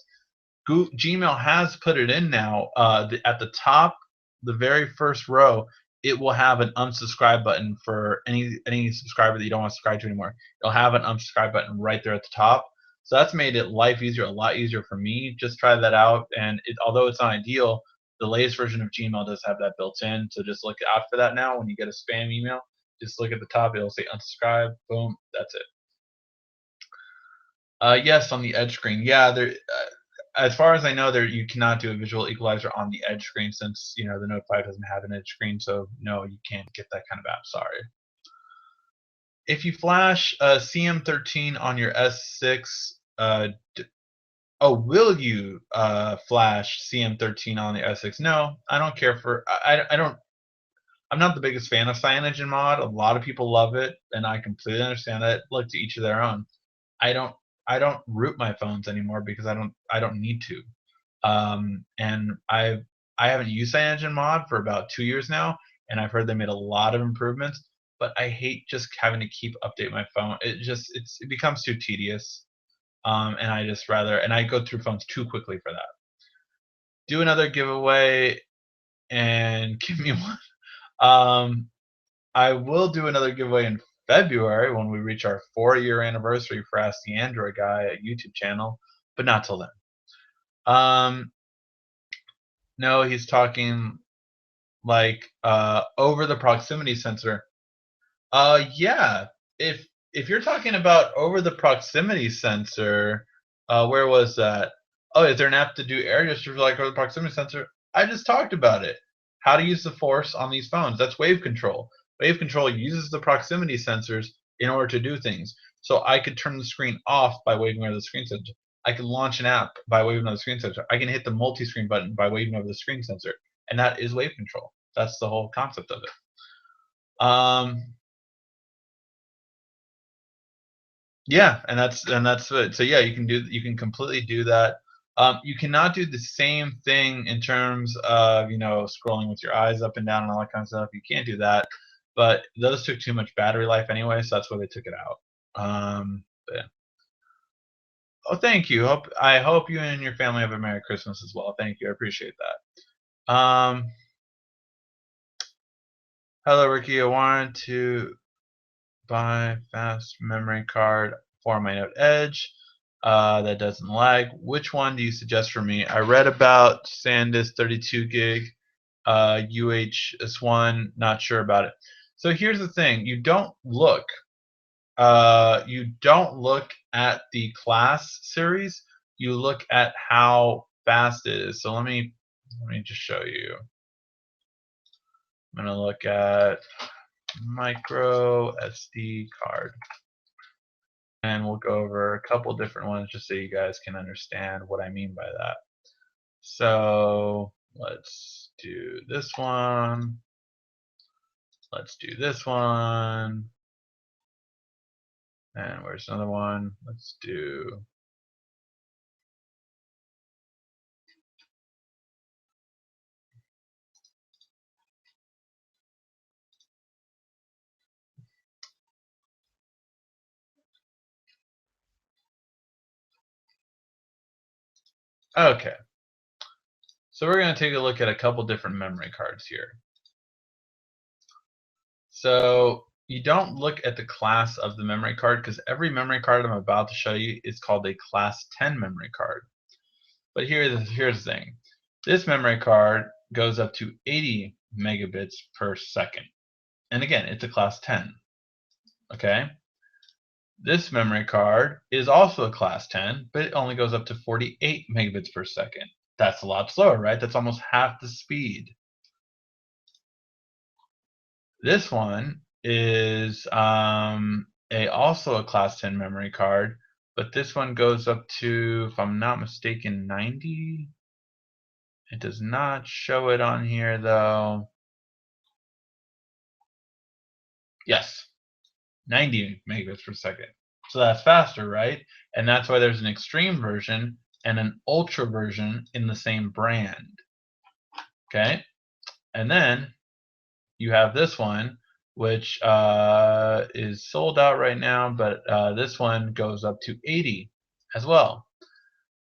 S1: Gmail has put it in now. At the top, the very first row, it will have an unsubscribe button for any subscriber that you don't want to subscribe to anymore. It'll have an unsubscribe button right there at the top. So that's made it life easier, a lot easier for me. Just try that out, and although it's not ideal, the latest version of Gmail does have that built in. So just look out for that now when you get a spam email. Just look at the top; it'll say unsubscribe. Boom, that's it. Yes, on the edge screen. Yeah, there. As far as I know, you cannot do a visual equalizer on the edge screen since the Note 5 doesn't have an edge screen. So no, you can't get that kind of app. Sorry. If you flash CM13 on your S6, Oh, will you flash CM13 on the S6? No, I don't care for. I don't. I'm not the biggest fan of CyanogenMod. A lot of people love it, and I completely understand that. Look, to each of their own. I don't. I don't root my phones anymore because I don't need to. And I haven't used CyanogenMod for about 2 years now, and I've heard they made a lot of improvements. But I hate just having to keep update my phone. It becomes too tedious. And I just rather, and I go through phones too quickly for that. Do another giveaway and give me one. I will do another giveaway in February when we reach our 4-year anniversary for Ask the Android Guy at YouTube channel, but not till then. No, he's talking like over the proximity sensor. Yeah. If you're talking about over the proximity sensor, where was that? Oh, is there an app to do air gestures like over the proximity sensor? I just talked about it. How to use the force on these phones. That's wave control. Wave control uses the proximity sensors in order to do things. So I could turn the screen off by waving over the screen sensor. I can launch an app by waving over the screen sensor. I can hit the multi-screen button by waving over the screen sensor. And that is wave control. That's the whole concept of it. Yeah, and that's it. So yeah, you can completely do that. You cannot do the same thing in terms of scrolling with your eyes up and down and all that kind of stuff. You can't do that, but those took too much battery life anyway, so that's why they took it out. Yeah. Oh, thank you. I hope you and your family have a Merry Christmas as well. Thank you. I appreciate that. Hello, Ricky. I wanted to buy fast memory card for my Note Edge that doesn't lag. Which one do you suggest for me? I read about SanDisk 32 gig UHS1. Not sure about it. So here's the thing: you don't look at the class series. You look at how fast it is. So let me just show you. I'm gonna look at MicroSD card. And we'll go over a couple different ones just so you guys can understand what I mean by that. So let's do this one. Let's do this one. And where's another one? Let's do. Okay. So we're going to take a look at a couple different memory cards here. So you don't look at the class of the memory card because every memory card I'm about to show you is called a class 10 memory card. But here's the thing. This memory card goes up to 80 megabits per second. And again, it's a class 10. Okay? This memory card is also a class 10, but it only goes up to 48 megabits per second. That's a lot slower, right? That's almost half the speed. This one is also a class 10 memory card, but this one goes up to, if I'm not mistaken, 90. It does not show it on here though. Yes, 90 megabits per second. So that's faster, right? And that's why there's an extreme version and an ultra version in the same brand. Okay? And then you have this one, which is sold out right now, but this one goes up to 80 as well.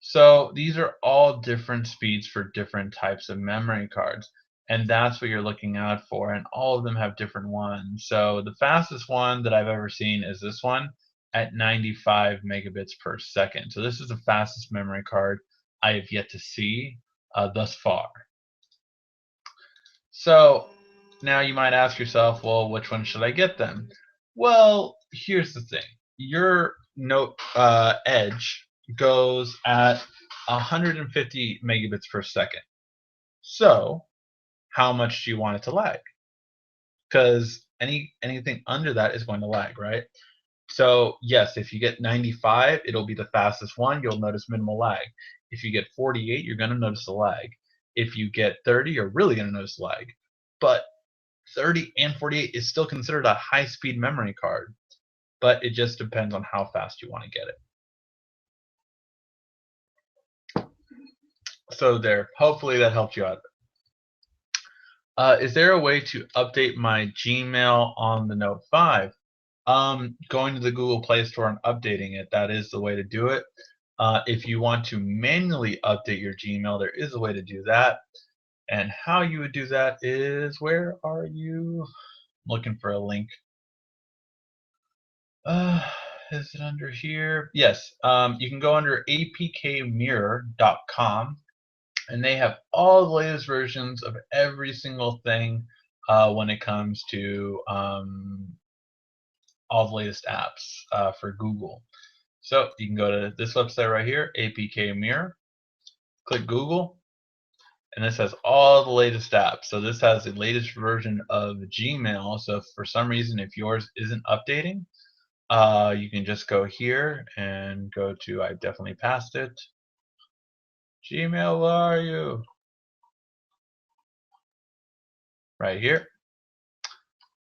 S1: So these are all different speeds for different types of memory cards. And that's what you're looking out for, and all of them have different ones. So the fastest one that I've ever seen is this one at 95 megabits per second. So this is the fastest memory card I have yet to see thus far. So now you might ask yourself, well, which one should I get then? Well, here's the thing. Your Note Edge goes at 150 megabits per second. So how much do you want it to lag? Because anything under that is going to lag, right? So yes, if you get 95, it'll be the fastest one. You'll notice minimal lag. If you get 48, you're going to notice a lag. If you get 30, you're really going to notice lag. But 30 and 48 is still considered a high-speed memory card, but it just depends on how fast you want to get it. So there, hopefully that helped you out. Is there a way to update my Gmail on the Note 5? Going to the Google Play Store and updating it, that is the way to do it. If you want to manually update your Gmail, there is a way to do that. And how you would do that is, where are you? I'm looking for a link. Is it under here? Yes, you can go under apkmirror.com, and they have all the latest versions of every single thing when it comes to all the latest apps for Google. So you can go to this website right here, APK Mirror, click Google, and this has all the latest apps. So this has the latest version of Gmail. So if for some reason, if yours isn't updating, you can just go here and go to, I definitely passed it. Gmail, where are you? Right here.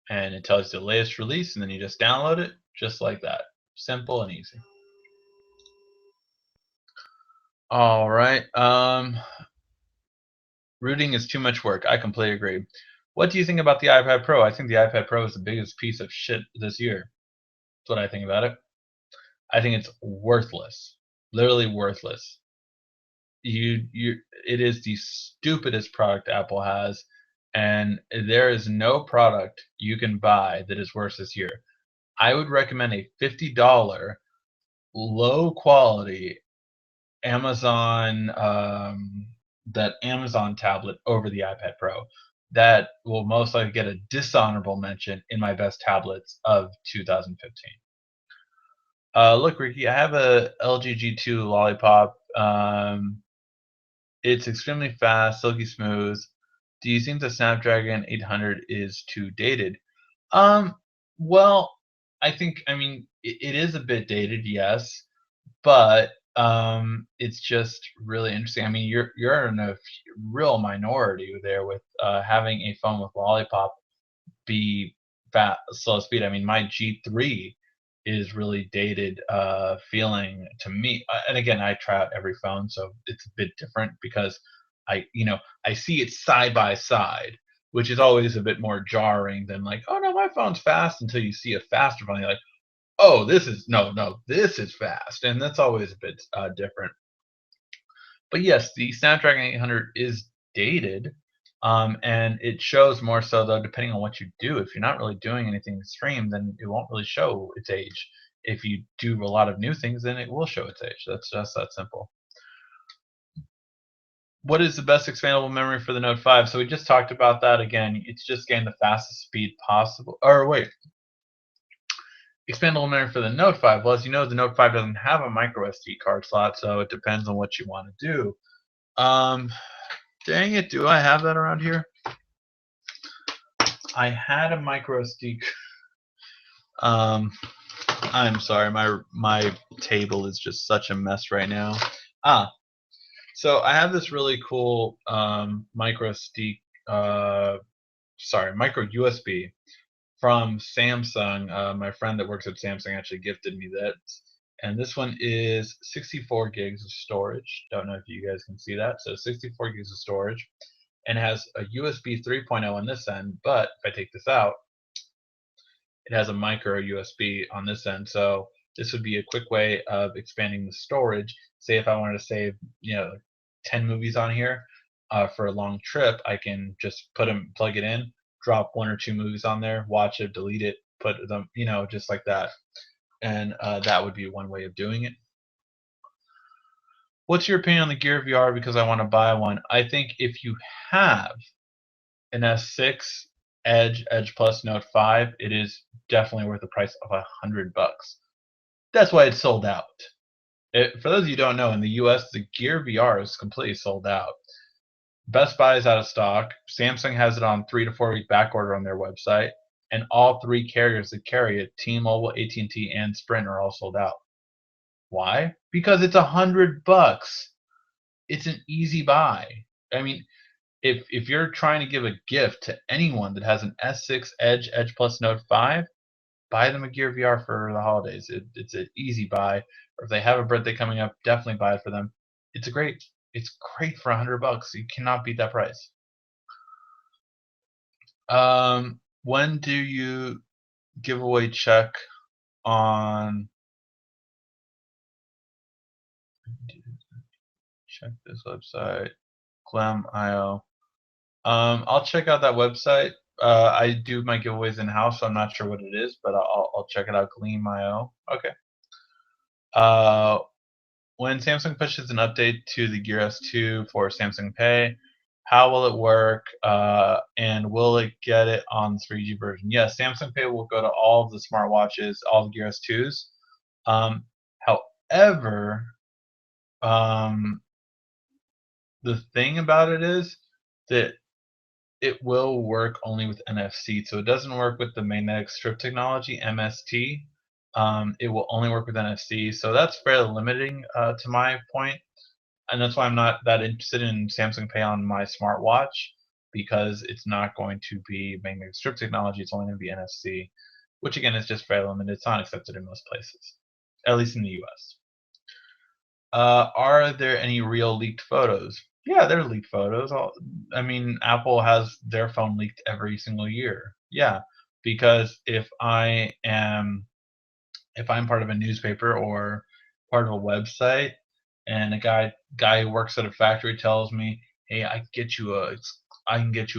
S1: And it tells you the latest release, and then you just download it just like that. Simple and easy. All right. Rooting is too much work. I completely agree. What do you think about the iPad Pro? I think the iPad Pro is the biggest piece of shit this year. That's what I think about it. I think it's worthless. Literally worthless. It is the stupidest product Apple has, and there is no product you can buy that is worse this year. I would recommend a $50 low quality Amazon that Amazon tablet over the iPad Pro. That will most likely get a dishonorable mention in my best tablets of 2015. Look, Ricky, I have a LG G2 Lollipop. It's extremely fast, silky smooth. Do you think the Snapdragon 800 is too dated? Well, I mean, it is a bit dated, yes, but it's just really interesting. I mean, you're in a real minority there with having a phone with Lollipop be fast, slow speed. I mean, my G3 is really dated feeling to me. And again, I try out every phone, so it's a bit different because I see it side by side, which is always a bit more jarring than like, oh no, my phone's fast, until you see a faster phone. You're like, oh, this is this is fast, and that's always a bit different. But yes, the Snapdragon 800 is dated, and it shows more so though depending on what you do. If you're not really doing anything extreme, then it won't really show its age. If you do a lot of new things, then it will show its age. That's just that simple. What is the best expandable memory for the Note 5? So we just talked about that again. It's just getting the fastest speed possible. Or wait, expandable memory for the Note 5. Well, as you know, the Note 5 doesn't have a microSD card slot, so it depends on what you want to do. Dang it, do I have that around here? I had a microSD. I'm sorry, my table is just such a mess right now. So I have this really cool micro USB from Samsung. My friend that works at Samsung actually gifted me that. And this one is 64 gigs of storage. Don't know if you guys can see that. So 64 gigs of storage, and has a USB 3.0 on this end. But if I take this out, it has a micro USB on this end. So this would be a quick way of expanding the storage. Say if I wanted to save 10 movies on here for a long trip, I can just plug it in, drop 1 or 2 movies on there, watch it, delete it, put them, just like that. And that would be one way of doing it. What's your opinion on the Gear VR? Because I want to buy one. I think if you have an S6, Edge Plus, Note 5, it is definitely worth the price of $100. That's why it's sold out. For those of you who don't know, in the US, the Gear VR is completely sold out. Best Buy is out of stock. Samsung has it on 3 to 4 week back order on their website. and all three carriers that carry it, T-Mobile, AT&T, and Sprint, are all sold out. Why? Because it's $100. It's an easy buy. I mean, if you're trying to give a gift to anyone that has an S6, Edge, Edge Plus, Note 5, buy them a Gear VR for the holidays. It's an easy buy. Or if they have a birthday coming up, definitely buy it for them. It's great for $100. You cannot beat that price. When do you giveaway check on? Check this website, Glam.io. I'll check out that website. I do my giveaways in house, so I'm not sure what it is, but I'll check it out. Gleam.io. Okay. When Samsung pushes an update to the Gear S2 for Samsung Pay, how will it work? And will it get it on the 3G version? Yes, Samsung Pay will go to all of the smartwatches, all the Gear S2s. However, the thing about it is that it will work only with NFC, so it doesn't work with the magnetic strip technology, MST. It will only work with NFC, so that's fairly limiting to my point, and that's why I'm not that interested in Samsung Pay on my smartwatch, because it's not going to be magnetic strip technology, it's only going to be NFC, which again is just fairly limited. It's not accepted in most places, at least in the US. Are there any real leaked photos? Yeah, there are leaked photos. I mean, Apple has their phone leaked every single year. Yeah, because if I'm part of a newspaper or part of a website, and a guy who works at a factory tells me, "Hey, I can get you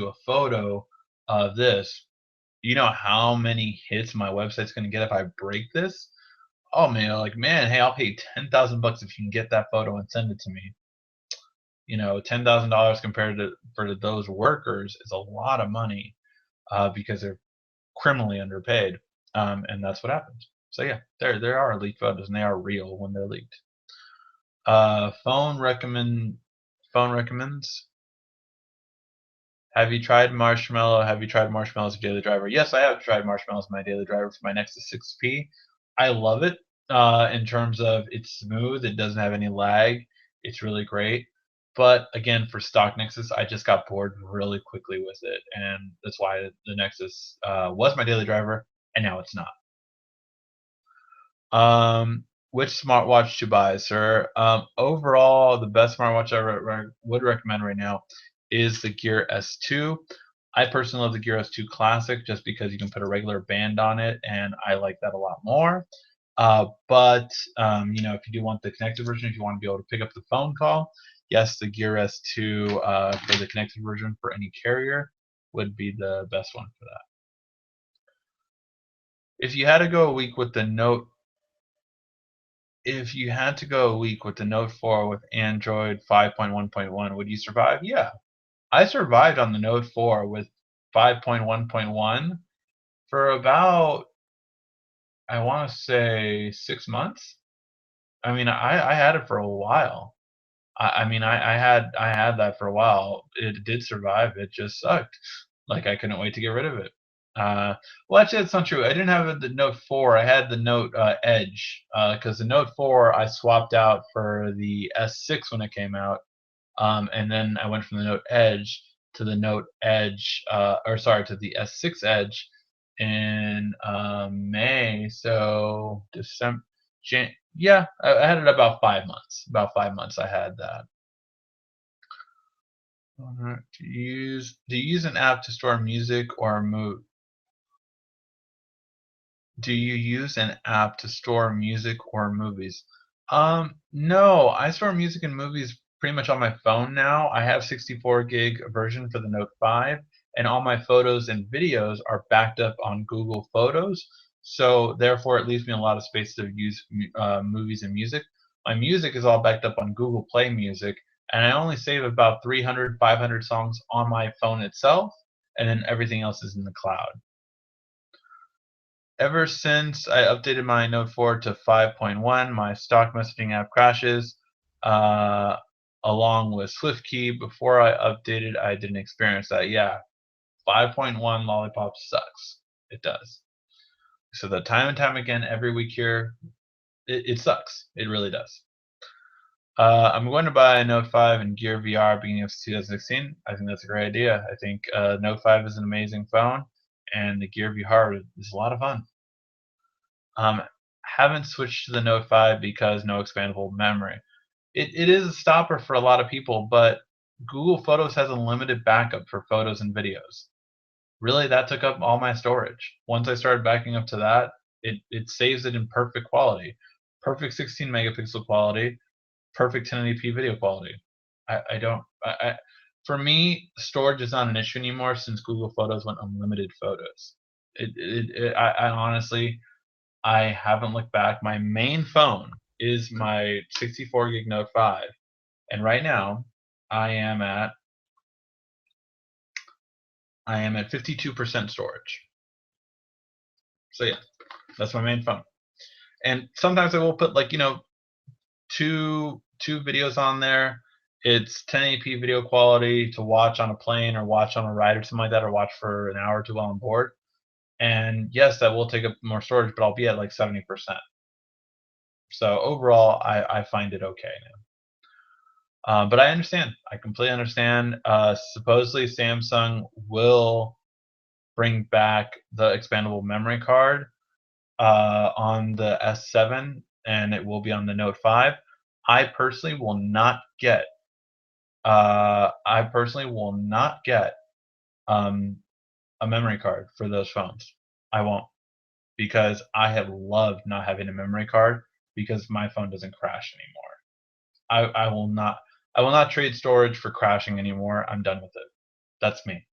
S1: a photo of this." You know how many hits my website's going to get if I break this? Oh man, like, man, hey, I'll pay $10,000 if you can get that photo and send it to me. $10,000 compared to for those workers is a lot of money, because they're criminally underpaid, and that's what happens. So yeah, there are leaked photos, and they are real when they're leaked. Phone recommends. Have you tried Marshmallow? Have you tried Marshmallow as a daily driver? Yes, I have tried Marshmallow as my daily driver for my Nexus 6P. I love it in terms of it's smooth, it doesn't have any lag, it's really great. But again, for stock Nexus, I just got bored really quickly with it, and that's why the Nexus was my daily driver, and now it's not. Which smartwatch to buy, sir? Overall, the best smartwatch I would recommend right now is the Gear S2. I personally love the Gear S2 Classic just because you can put a regular band on it, and I like that a lot more. But if you do want the connected version, if you want to be able to pick up the phone call, yes, the Gear S2 for the connected version for any carrier would be the best one for that. If you had to go a week with the Note If you had to go a week with the Note 4 with Android 5.1.1, would you survive? Yeah. I survived on the Note 4 with 5.1.1 for about, I want to say, 6 months. I mean, I had it for a while. I had that for a while. It did survive. It just sucked. Like, I couldn't wait to get rid of it. Well, actually, that's not true. I didn't have the Note 4. I had the Note Edge, because the Note 4 I swapped out for the S6 when it came out, and then I went from the Note Edge to the Note Edge, to the S6 Edge in May. So December, yeah, I had it about 5 months. About 5 months, I had that. Do you use an app to store music or move? Do you use an app to store music or movies? No, I store music and movies pretty much on my phone now. I have 64 gig version for the Note 5, and all my photos and videos are backed up on Google Photos. So therefore, it leaves me a lot of space to use movies and music. My music is all backed up on Google Play Music, and I only save about 300, 500 songs on my phone itself, and then everything else is in the cloud. Ever since I updated my Note 4 to 5.1, my stock messaging app crashes, uh, along with SwiftKey. Before I updated, I didn't experience that. Yeah, 5.1 Lollipop sucks. It does. So the time and time again, every week here, it sucks. It really does. I'm going to buy a Note 5 and Gear VR beginning of 2016. I think that's a great idea. I think Note 5 is an amazing phone, and the Gear VR is a lot of fun. Haven't switched to the Note 5 because no expandable memory. It is a stopper for a lot of people, but Google Photos has unlimited backup for photos and videos. Really, that took up all my storage. Once I started backing up to that, it saves it in perfect quality. Perfect 16 megapixel quality, perfect 1080p video quality. For me, storage is not an issue anymore since Google Photos went unlimited photos. I honestly, I haven't looked back. My main phone is my 64 gig Note 5, and right now I am at 52% storage. So yeah, that's my main phone. And sometimes I will put like two videos on there. It's 1080p video quality to watch on a plane or watch on a ride or something like that, or watch for an hour or two while on board. And yes, that will take up more storage, but I'll be at like 70%. So overall, I find it okay now. But I understand. I completely understand. Supposedly, Samsung will bring back the expandable memory card on the S7, and it will be on the Note 5. I personally will not get. A memory card for those phones. I won't, because I have loved not having a memory card because my phone doesn't crash anymore. I will not. I will not trade storage for crashing anymore. I'm done with it. That's me.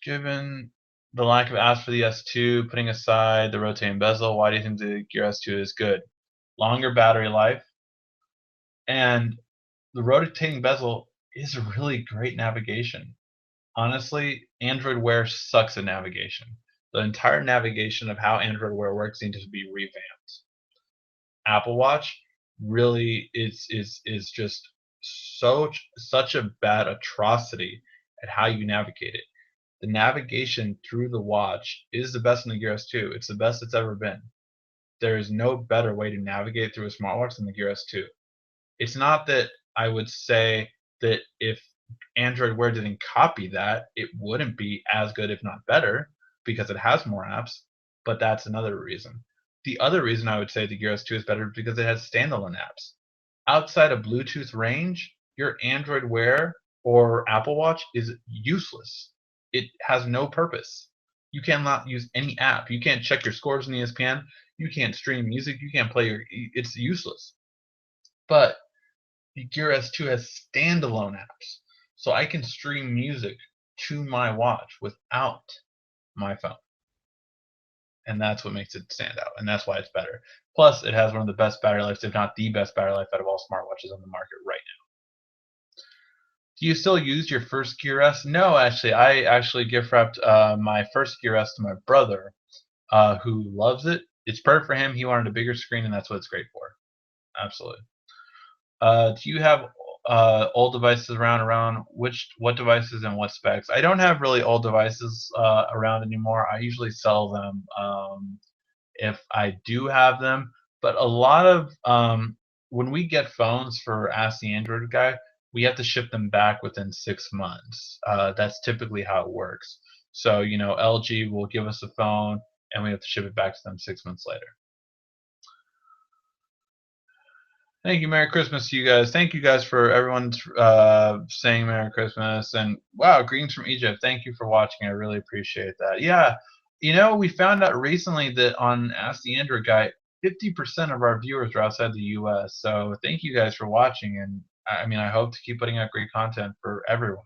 S1: Given the lack of apps for the S2, putting aside the rotating bezel, why do you think the Gear S2 is good? Longer battery life, and the rotating bezel is really great navigation. Honestly, Android Wear sucks at navigation. The entire navigation of how Android Wear works needs to be revamped. Apple Watch really is just such a bad atrocity at how you navigate it. The navigation through the watch is the best in the Gear S2. It's the best it's ever been. There is no better way to navigate through a smartwatch than the Gear S2. It's not that I would say that if Android Wear didn't copy that, it wouldn't be as good, if not better, because it has more apps, but that's another reason. The other reason I would say the Gear S2 is better is because it has standalone apps. Outside of Bluetooth range, your Android Wear or Apple Watch is useless. It has no purpose. You cannot use any app. You can't check your scores in ESPN. You can't stream music. You can't play it's useless. But the Gear S2 has standalone apps. So I can stream music to my watch without my phone. And that's what makes it stand out. And that's why it's better. Plus, it has one of the best battery lives, if not the best battery life out of all smartwatches on the market right now. Do you still use your first Gear S? No, actually. I actually gift wrapped my first Gear S to my brother, who loves it. It's perfect for him. He wanted a bigger screen, and that's what it's great for. Absolutely. Do you have old devices around? What devices and what specs? I don't have really old devices around anymore. I usually sell them if I do have them. But a lot of when we get phones for Ask the Android Guy, we have to ship them back within 6 months. That's typically how it works. So LG will give us a phone, and we have to ship it back to them 6 months later. Thank you. Merry Christmas to you guys. Thank you guys for everyone saying Merry Christmas. And wow, greetings from Egypt. Thank you for watching. I really appreciate that. Yeah, we found out recently that on Ask the Android Guy, 50% of our viewers are outside the U.S. So thank you guys for watching. And I hope to keep putting out great content for everyone.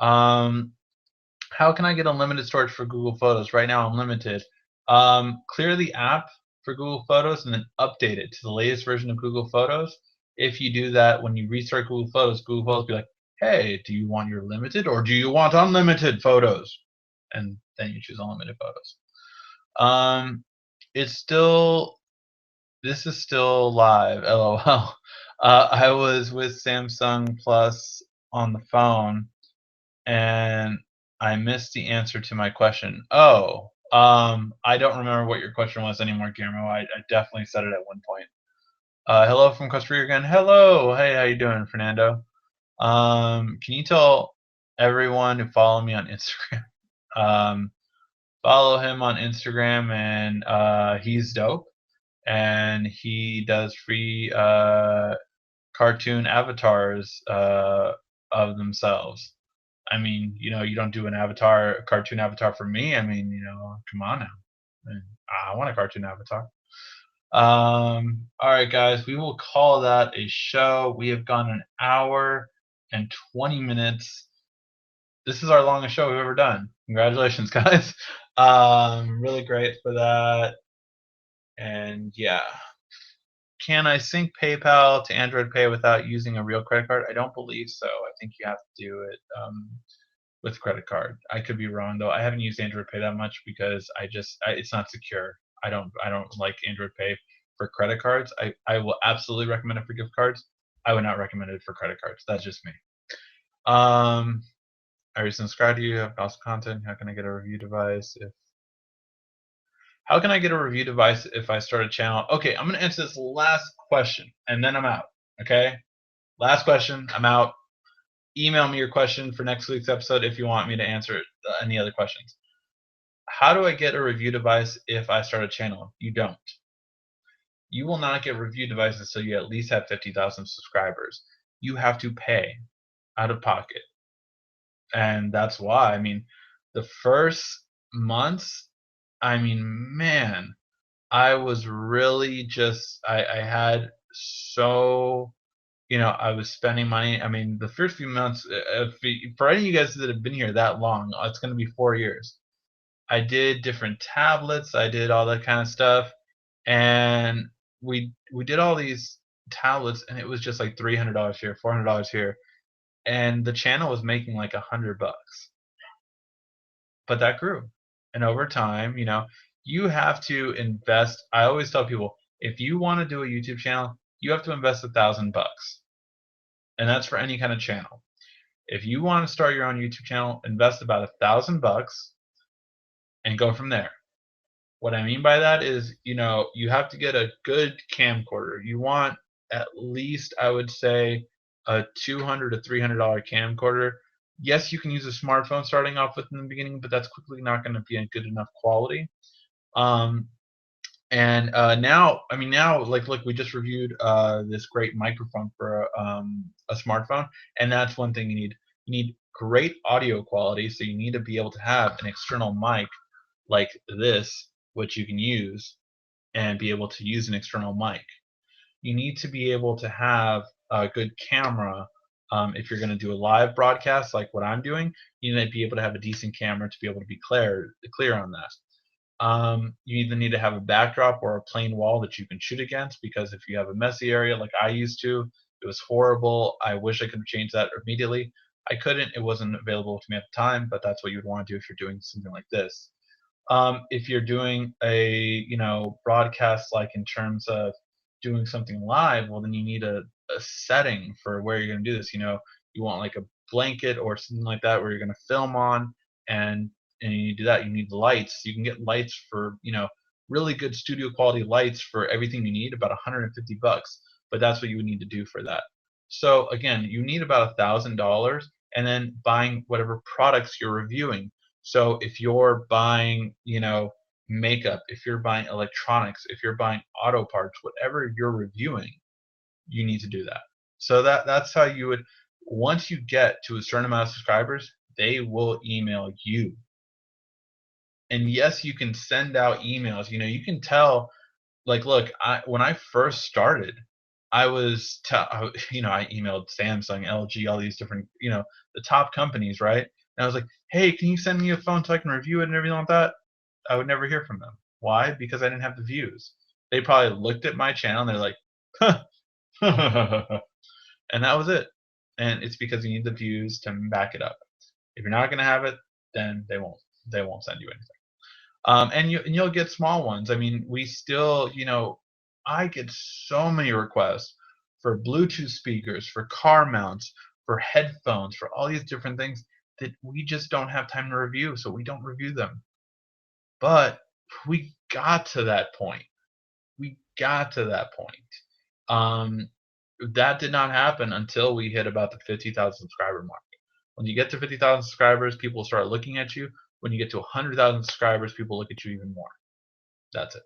S1: How can I get unlimited storage for Google Photos? Right now, unlimited. Clear the app for Google Photos and then update it to the latest version of Google Photos. If you do that, when you restart Google Photos will be like, hey, do you want your limited or do you want unlimited photos? And then you choose unlimited photos. This is still live, LOL. I was with Samsung Plus on the phone, and I missed the answer to my question. Oh, I don't remember what your question was anymore, Guillermo. I definitely said it at one point. Hello from Costa Rica again. Hello. Hey, how you doing, Fernando? Can you tell everyone to follow me on Instagram? Um, follow him on Instagram, and he's dope, and he does free cartoon avatars of themselves. I mean, you don't do a cartoon avatar for me. I mean, come on now. I want a cartoon avatar. All right, guys, we will call that a show. We have gone an hour and 20 minutes. This is our longest show we've ever done. Congratulations, guys. Really great for that. And yeah. Can I sync PayPal to Android Pay without using a real credit card? I don't believe so. I think you have to do it with credit card. I could be wrong though. I haven't used Android Pay that much because it's not secure. I don't like Android Pay for credit cards. I will absolutely recommend it for gift cards. I would not recommend it for credit cards. That's just me. I already subscribed to you. Have awesome content. How can I get a review device if I start a channel? Okay, I'm gonna answer this last question and then I'm out. Okay, last question. I'm out. Email me your question for next week's episode if you want me to answer any other questions. How do I get a review device if I start a channel? You don't. You will not get review devices until you at least have 50,000 subscribers. You have to pay out of pocket. And that's why, I mean, the first months, I mean, man, I was really I had so, I was spending money. I mean, the first few months, for any of you guys that have been here that long, it's going to be 4 years. I did different tablets. I did all that kind of stuff. And we did all these tablets, and it was just like $300 here, $400 here. And the channel was making like $100. But that grew. And over time, you have to invest. I always tell people, if you want to do a YouTube channel, you have to invest $1,000. And that's for any kind of channel. If you want to start your own YouTube channel, invest about $1,000 and go from there. What I mean by that is, you have to get a good camcorder. You want at least, I would say, a $200 to $300 camcorder. Yes, you can use a smartphone starting off with in the beginning, but that's quickly not going to be a good enough quality. And now, like, look, we just reviewed this great microphone for a smartphone, and that's one thing you need. You need great audio quality, so you need to be able to have an external mic like this, which you can use and be able to use an external mic. You need to be able to have a good camera. If you're going to do a live broadcast like what I'm doing, you need to be able to have a decent camera to be able to be clear on that. You either need to have a backdrop or a plain wall that you can shoot against, because if you have a messy area like I used to, it was horrible. I wish I could have changed that immediately. I couldn't. It wasn't available to me at the time, but that's what you'd want to do if you're doing something like this. If you're doing a broadcast, like in terms of doing something live, well, then you need a setting for where you're going to do this. You want like a blanket or something like that where you're going to film on, and you need to do that. You need lights. You can get lights for really good studio quality lights for everything you need, about $150, but that's what you would need to do for that. So again, you need about $1,000, and then buying whatever products you're reviewing. So if you're buying, makeup, if you're buying electronics, if you're buying auto parts, whatever you're reviewing, you need to do that. So that's how you would, once you get to a certain amount of subscribers, they will email you. And yes, you can send out emails. You can tell, like, look, when I first started, I emailed Samsung, LG, all these different, the top companies, right? And I was like, hey, can you send me a phone so I can review it and everything like that? I would never hear from them. Why? Because I didn't have the views. They probably looked at my channel and they're like, huh. And that was it. And it's because you need the views to back it up. If you're not going to have it, then they won't send you anything. And you'll get small ones. I mean, we still, I get so many requests for Bluetooth speakers, for car mounts, for headphones, for all these different things. that we just don't have time to review, so we don't review them. But we got to that point. We got to that point. That did not happen until we hit about the 50,000 subscriber mark. When you get to 50,000 subscribers, people start looking at you. When you get to 100,000 subscribers, people look at you even more. That's it.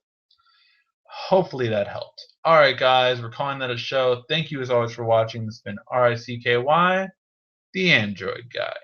S1: Hopefully that helped. All right, guys, we're calling that a show. Thank you as always for watching. This has been RICKY, the Android Guy.